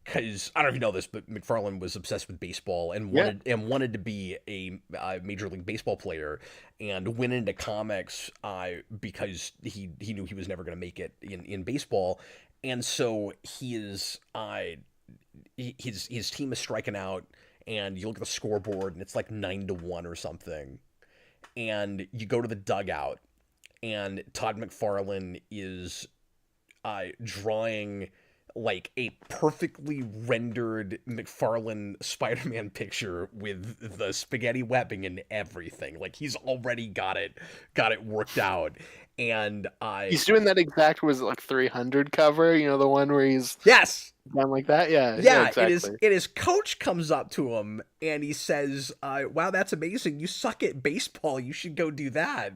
Because I don't know if you know this, but McFarlane was obsessed with baseball and Yeah. wanted to be a major league baseball player, and went into comics because he knew he was never going to make it in baseball, and so his team is striking out, and you look at the scoreboard and it's like 9-1 or something, and you go to the dugout, and Todd McFarlane is drawing like a perfectly rendered McFarlane Spider-Man picture with the spaghetti webbing and everything. Like he's already got it worked out. And He's doing that exact, was it like 300 cover? The one where he's yes, done like that? Yeah, yeah, yeah, it is. exactly. His coach comes up to him and he says, "Wow, that's amazing! You suck at baseball. You should go do that."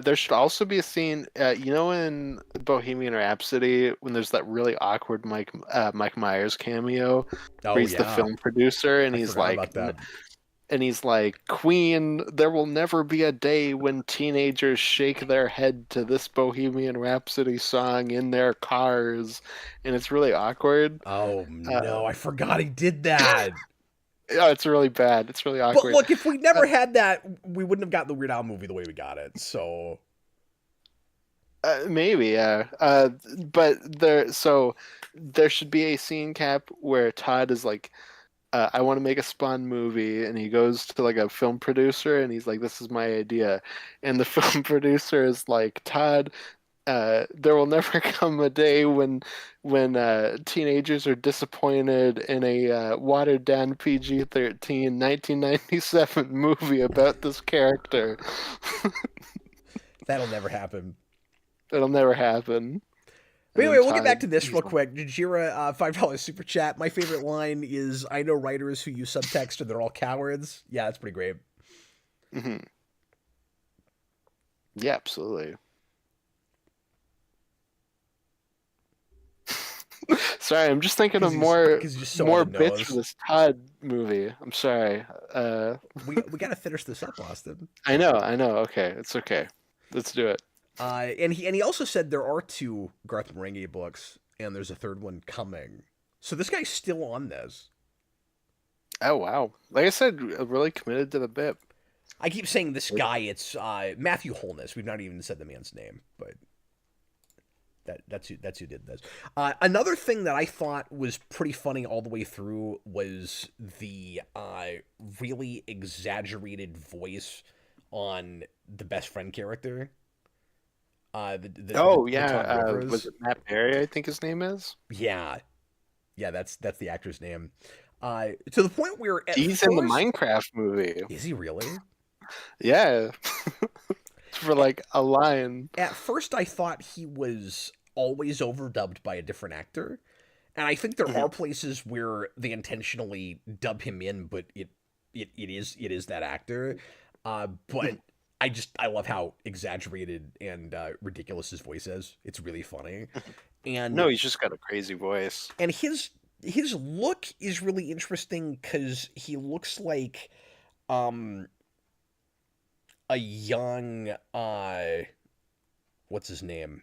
There should also be a scene, in Bohemian Rhapsody, when there's that really awkward Mike Myers cameo, where Oh he's the yeah, film producer, and I he's forgot like, about that. and he's like, Queen, there will never be a day when teenagers shake their head to this Bohemian Rhapsody song in their cars, and it's really awkward. Oh Uh, no, I forgot he did that. yeah, it's really bad. It's really But awkward. look, if we never had that, we wouldn't have gotten the Weird Al movie the way we got it. So Maybe, yeah. But there should be a scene cap where Todd is like, I want to make a Spawn movie, and he goes to like a film producer, and he's like, "This is my idea," and the film producer is like, "Todd, there will never come a day when teenagers are disappointed in a watered down PG-13 1997 movie about this character. that'll never happen. It'll never happen." But And anyway, then we'll get back to Todd, this he's real like, quick. Jojiera, $5 super chat. My favorite line is, "I know writers who use subtext and they're all cowards." Yeah, that's pretty great. hmm yeah, absolutely. Sorry, I'm just thinking of more Because he's just so on the bits for nose. this Todd movie. I'm sorry. We got to finish this up, Austin. I know. Okay, it's okay. Let's do it. And he also said there are two Garth Marenghi books, and there's a third one coming. So this guy's still on this. Oh wow! Like I said, really committed to the bit. I keep saying this guy. It's Matthew Holness. We've not even said the man's name, but that's who did this. Another thing that I thought was pretty funny all the way through was the really exaggerated voice on the best friend character. Oh The Tom yeah, Rivers. was it Matt Berry? I think his name is. Yeah, yeah, that's the actor's name. To the point where at He's first, in the Minecraft movie. is he really? Yeah, for like a line. At first, I thought he was always overdubbed by a different actor, and I think there Mhm. are places where they intentionally dub him in, but it is that actor. But Mhm. I love how exaggerated and ridiculous his voice is. It's really funny, No, and he's just got a crazy voice. his look is really interesting because he looks like um a young what's his name?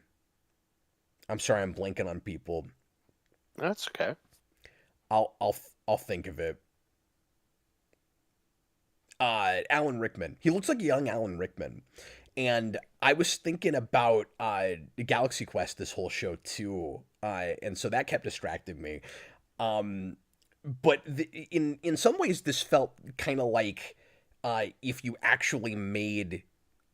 I'm sorry, I'm blanking on people. That's okay. I'll think of it. Alan Rickman. He looks like a young Alan Rickman. And I was thinking about Galaxy Quest this whole show too. And so that kept distracting me. Um but in some ways this felt kind of like if you actually made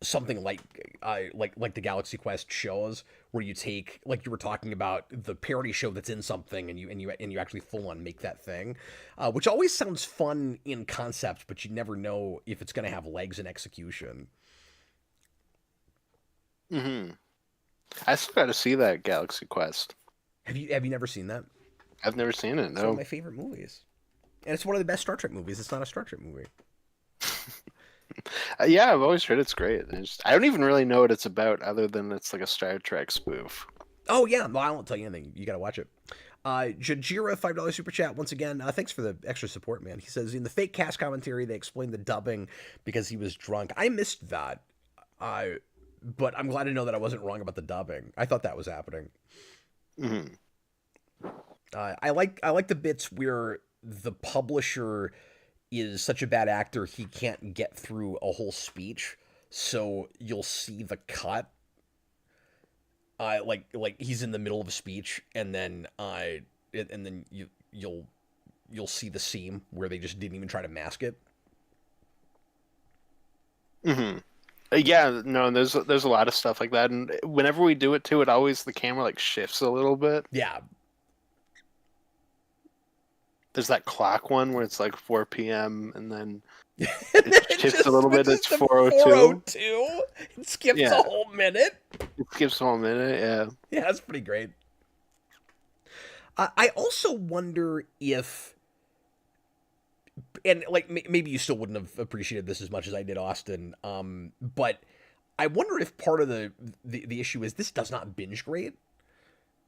something like the Galaxy Quest shows, where you take, like you were talking about, the parody show that's in something, and you actually full on make that thing, which always sounds fun in concept, but you never know if it's going to have legs in execution. hmm I still got to see that Galaxy Quest. Have you never seen that? I've never seen it. It's one of No. my favorite movies, and it's one of the best Star Trek movies. It's not a Star Trek movie. Yeah, I've always heard it's great. I don't even really know what it's about, other than it's like a Star Trek spoof. Oh yeah, well, I won't tell you anything. You got to watch it. Jajira, $5 super chat once again. Thanks for the extra support, man. He says in the fake cast commentary they explained the dubbing because he was drunk. I missed that. But I'm glad to know that I wasn't wrong about the dubbing. I thought that was happening. hmm I like the bits where the publisher is such a bad actor he can't get through a whole speech, so you'll see the cut. Like he's in the middle of a speech, and then you'll see the seam where they just didn't even try to mask it. hmm Yeah, no, there's a lot of stuff like that, and whenever we do it too, it always the camera like shifts a little bit. Yeah, There's that clock one where it's like 4 p.m. and then and then it it shifts just a little bit. switches It's to 4:02. 4:02. It skips a Yeah, whole minute. it skips a whole minute. Yeah. Yeah, that's pretty great. I also wonder if, and like maybe you still wouldn't have appreciated this as much as I did, Austin. But I wonder if part of the issue is this does not binge grade.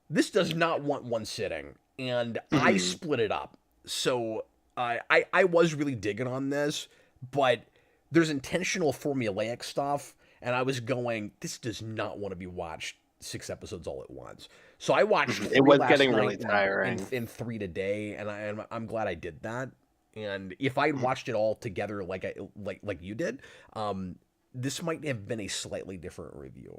This does not want one sitting, and I hmm split it up. So I was really digging on this, but there's intentional formulaic stuff, and I was going, this does not want to be watched 6 episodes all at once. So I watched It 3 was last getting night really tiring. and 3 today, and I'm glad I did that. And if I had watched it all together like you did, this might have been a slightly different review.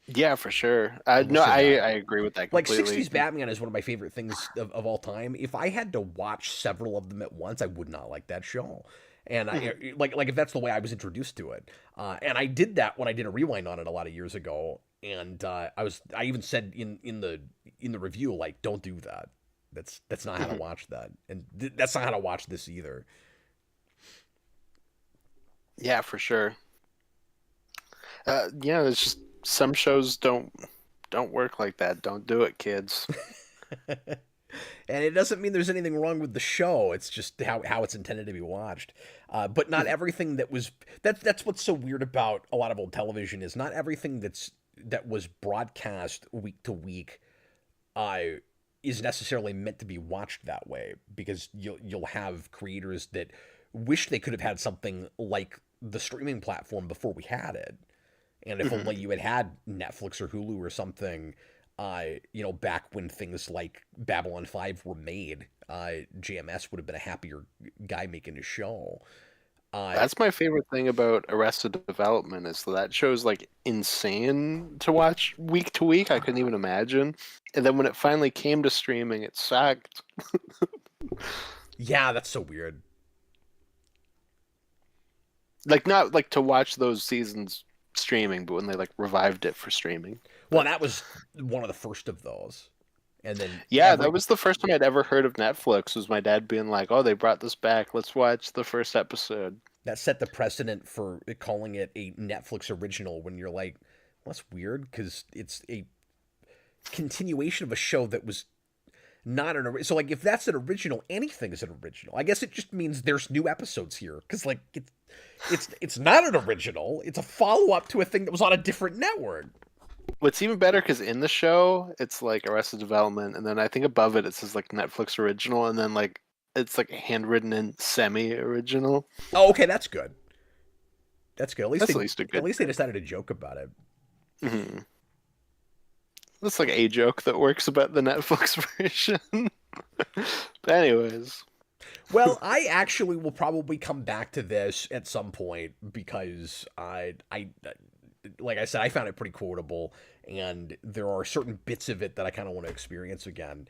Yeah, for sure. I will No, say that. I agree with that Like completely. 60s Batman is one of my favorite things of all time. If I had to watch several of them at once, I would not like that show. And like if that's the way I was introduced to it, and I did that when I did a rewind on it a lot of years ago. And I even said in the review, like, don't do that. That's not how to watch that, and that's not how to watch this either. Yeah, for sure. Yeah, it's just some shows don't work like that. Don't do it, kids. And it doesn't mean there's anything wrong with the show. It's just how it's intended to be watched. But not everything that's what's so weird about a lot of old television is not everything that was broadcast week to week is necessarily meant to be watched that way, because you'll have creators that wish they could have had something like the streaming platform before we had it. And if only you had Netflix or Hulu or something, back when things like Babylon 5 were made, JMS would have been a happier guy making a show. That's my favorite thing about Arrested Development is that show's like insane to watch week to week. I couldn't even imagine. And then when it finally came to streaming, it sucked. Yeah, that's so weird. Like not like to watch those seasons streaming, but when they like revived it for streaming. Well, that was one of the first of those. And then Yeah, that was the first time I'd ever heard of Netflix, was my dad being like, "Oh, they brought this back. Let's watch the first episode." that set the precedent for calling it a Netflix original when you're like, well, that's weird because it's a continuation of a show that was not an original. So like if that's an original, anything is an original. I guess it just means there's new episodes here, because like it's not an original. It's a follow up to a thing that was on a different network. What's even better, because in the show it's like Arrested Development, and then I think above it says like Netflix original, and then like it's like handwritten in semi-original. Oh, okay, that's good. That's good. That's at least a good. At least they decided to joke about it. Mm-hmm. That's like a joke that works about the Netflix version. But anyways. Well, I actually will probably come back to this at some point, because I like I said, I found it pretty quotable, and there are certain bits of it that I kind of want to experience again.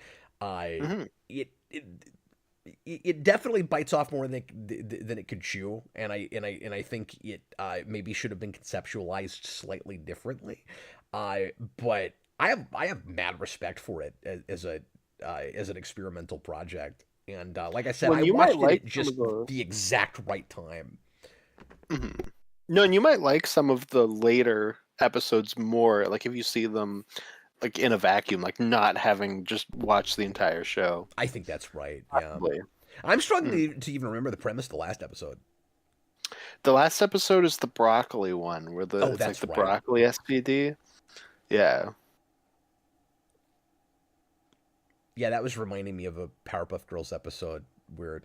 It definitely bites off more than it could chew, and I think it maybe should have been conceptualized slightly differently. But I have mad respect for it as an experimental project. And like I said, I watched it at just the exact right time. Mm-hmm. No, and you might like some of the later episodes more, like if you see them like in a vacuum, like not having just watched the entire show. I think that's right. Probably. Yeah. I'm struggling to even remember the premise of the last episode. The last episode is the broccoli one, where it's like the broccoli SPD. Yeah. Yeah, that was reminding me of a Powerpuff Girls episode where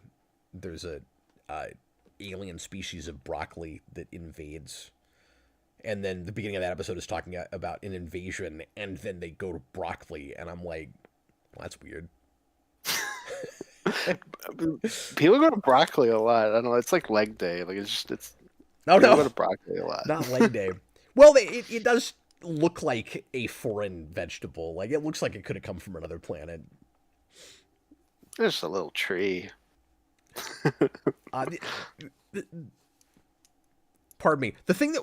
there's a alien species of broccoli that invades, and then the beginning of that episode is talking about an invasion, and then they go to broccoli, and I'm like, well, that's weird. People go to broccoli a lot. I don't know. It's like leg day. Like it's no. Go to broccoli a lot. Not leg day. Well, it does look like a foreign vegetable. Like it looks like it could have come from another planet. There's a little tree. Pardon me.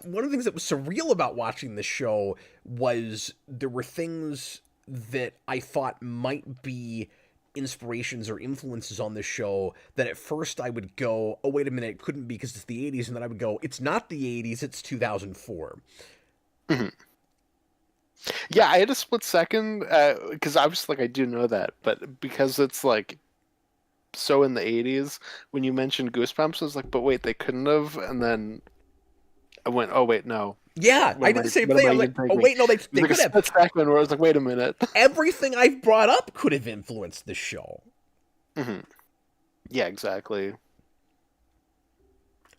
One of the things that was surreal about watching this show was there were things that I thought might be inspirations or influences on this show that at first I would go, oh, wait a minute, it couldn't be because it's the 80s. And then I would go, it's not the 80s, it's 2004. Mm-hmm. Yeah, I had a split second, because I was like, I do know that, but because it's like so in the 80s, when you mentioned Goosebumps, I was like, but wait, they couldn't have, and then I went, oh wait, no. Yeah, I did the same thing. I was like, oh wait, no, they like could have. A split second where I was like, wait a minute. Everything I've brought up could have influenced the show. Mm-hmm. Yeah, exactly.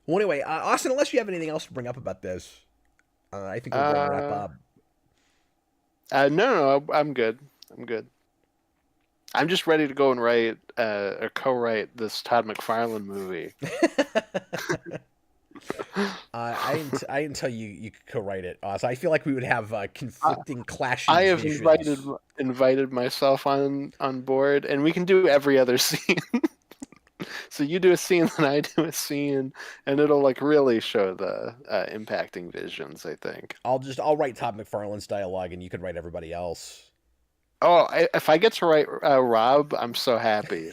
Well, anyway, Austin, unless you have anything else to bring up about this, I think we're going to wrap Uh, up. no, I'm good. I'm good. I'm just ready to go and write or co-write this Todd McFarlane movie. I didn't tell you you could co-write it. So I feel like we would have I, conflicting, clashing I have visions. invited myself on board, and we can do every other scene. So you do a scene, then I do a scene, and it'll like really show the impacting visions, I think. I'll write Todd McFarlane's dialogue, and you could write everybody else. Oh, if I get to write Rob, I'm so happy.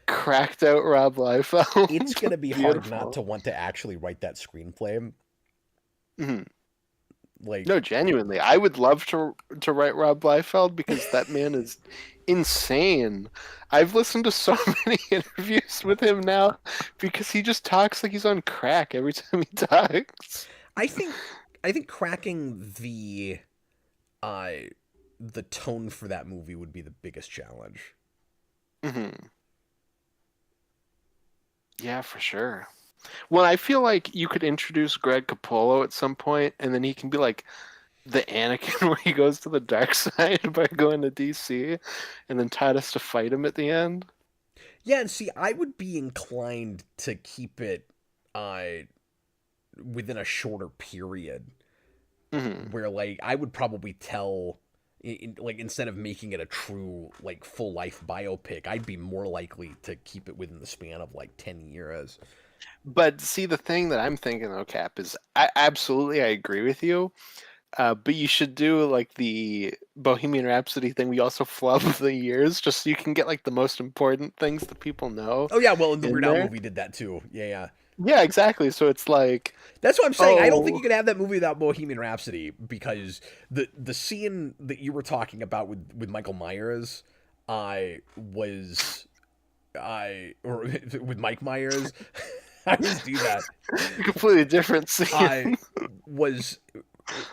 Cracked out Rob Liefeld. It's gonna be hard Beautiful. not to want to actually write that screenplay. Mhm. Like, No, genuinely, I would love to write Rob Liefeld because that man is insane. I've listened to so many interviews with him now because he just talks like he's on crack every time he talks. I think I think cracking uh the tone for that movie would be the biggest challenge. Hmm. Yeah, for sure. Well, I feel like you could introduce Greg Capullo at some point, and then he can be like the Anakin where he goes to the dark side by going to DC, and then Todd has to fight him at the end. Yeah, and see, I would be inclined to keep it uh within a shorter period Hmm. where like I would probably tell like instead of making it a true like full life biopic, I'd be more likely to keep it within the span of like 10 years. But see, the thing that I'm thinking though, Cap, is I agree with you. But you should do like the Bohemian Rhapsody thing. We also flub the years just so you can get like the most important things that people know Oh yeah, well, the in Weird Al there. movie did that too. Yeah, yeah. Yeah, exactly. So it's like, That's what I'm saying. I don't think oh, you could have that movie without Bohemian Rhapsody because the scene that you were talking about with Michael Myers, I was I or with Mike Myers, I always do that. a completely different I scene. was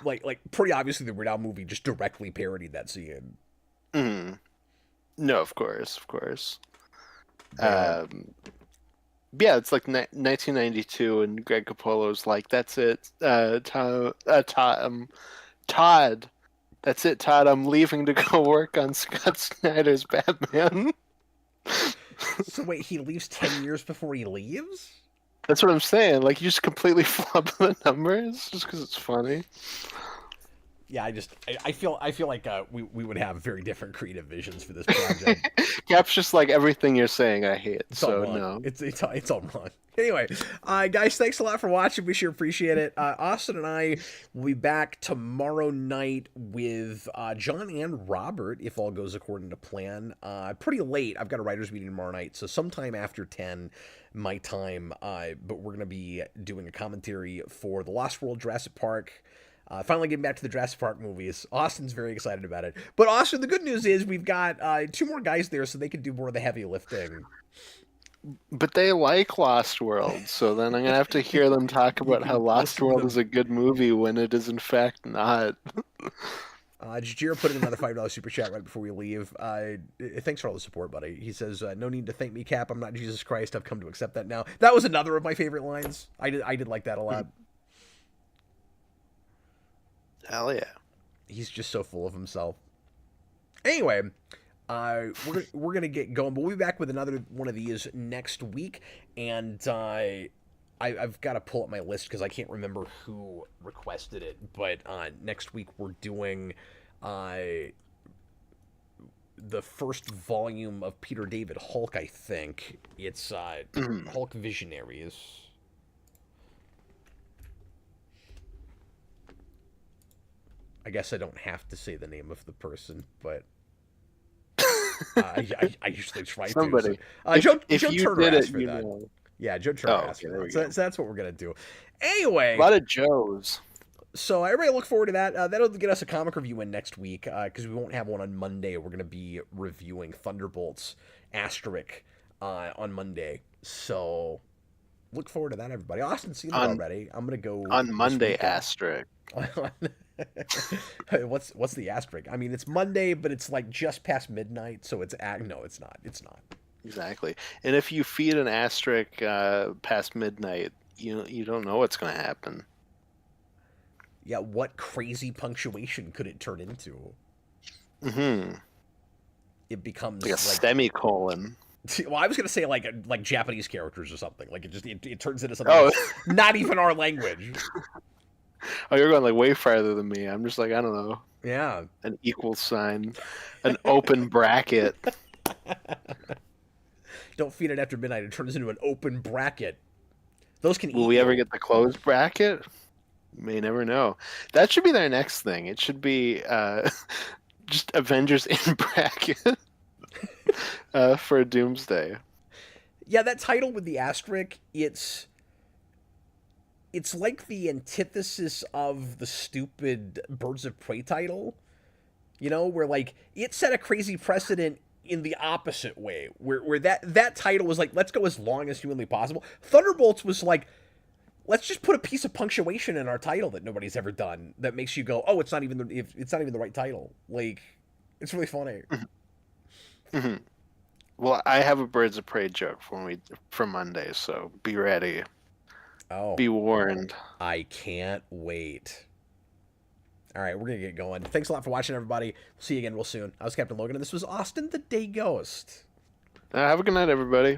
like pretty obviously the Weird Al movie just directly parodied that scene. Mm. No, of course, of course. But Um, yeah, it's like 1992, and Greg Capullo's like, "That's it, Todd. That's it, Todd. I'm leaving to go work on Scott Snyder's Batman." so wait, he leaves 10 years before he leaves? That's what I'm saying. Like, you just completely flub the numbers just because it's funny. Yeah, I feel like we would have very different creative visions for this project. Cap's just like everything you're saying. I hate. It's all So wrong. no. It's all wrong. Anyway, guys, thanks a lot for watching. We sure appreciate it. Austin and I will be back tomorrow night with John and Robert, if all goes according to plan. Pretty late. I've got a writers meeting tomorrow night, so sometime after 10 my time. But we're gonna be doing a commentary for the Lost World, Jurassic Park. Finally getting back to the Jurassic Park movies. Austin's very excited about it. But Austin, the good news is we've got two more guys there, so they can do more of the heavy lifting. But they like Lost World, so then I'm gonna have to hear them talk You about how can Lost listen to World them. is a good movie when it is in fact not. Jojiera put in another $5 super chat right before we leave. Thanks for all the support, buddy. He says, "No need to thank me, Cap. I'm not Jesus Christ. I've come to accept that now." That was another of my favorite lines. I did like that a lot. Hell yeah. He's just so full of himself. Anyway, we're gonna get going, but we'll be back with another one of these next week, and I've got to pull up my list because I can't remember who requested it. But next week we're doing the first volume of Peter David Hulk. I think it's Hulk Visionaries. I guess I don't have to say the name of the person, but I usually try Somebody. to. So, If Joe you Turner did asked it, for you that. know. Yeah, Joe Turner Oh, asked okay, for there we that. go. So that's what we're gonna do. A Anyway, lot of Joes. so everybody look forward to that. That'll get us a comic review in next week because we won't have one on Monday. We're gonna be reviewing Thunderbolts Asterisk on Monday. So look forward to that, everybody. Austin's seen it On already. I'm gonna go on this Monday, weekend. asterisk. What's the asterisk? I mean, it's Monday, but it's like just past midnight, so it's no, it's not. It's not. Exactly. And if you feed an asterisk past midnight, you don't know what's going to happen. Yeah, what crazy punctuation could it turn into? Mm-hmm. It Like a becomes like, semicolon. well, I was gonna say like Japanese characters or something. Like it turns into something Oh, that's not even our language. oh, you're going like way farther than me. I'm just like, I don't know, Yeah. an equal sign, an open bracket. Don't feed it after midnight. It turns into an open bracket. Those can Will eat we ever you. get the closed bracket? May never know. That should be their next thing. It should be just Avengers in bracket for Doomsday. Yeah, that title with the asterisk, it's like the antithesis of the stupid Birds of Prey title. You know, where like it set a crazy precedent in the opposite way, where that title was like, let's go as long as humanly possible. Thunderbolts was like, let's just put a piece of punctuation in our title that nobody's ever done that makes you go, oh, it's not even the right title. Like, it's really funny. Mhm. Well, I have a Birds of Prey joke for Monday, so be ready. Oh, Be warned. I can't wait. All right, we're gonna get going. Thanks a lot for watching, everybody. See you again real soon. I was Captain Logan, and this was Austin the Day Ghost. Have a good night, everybody.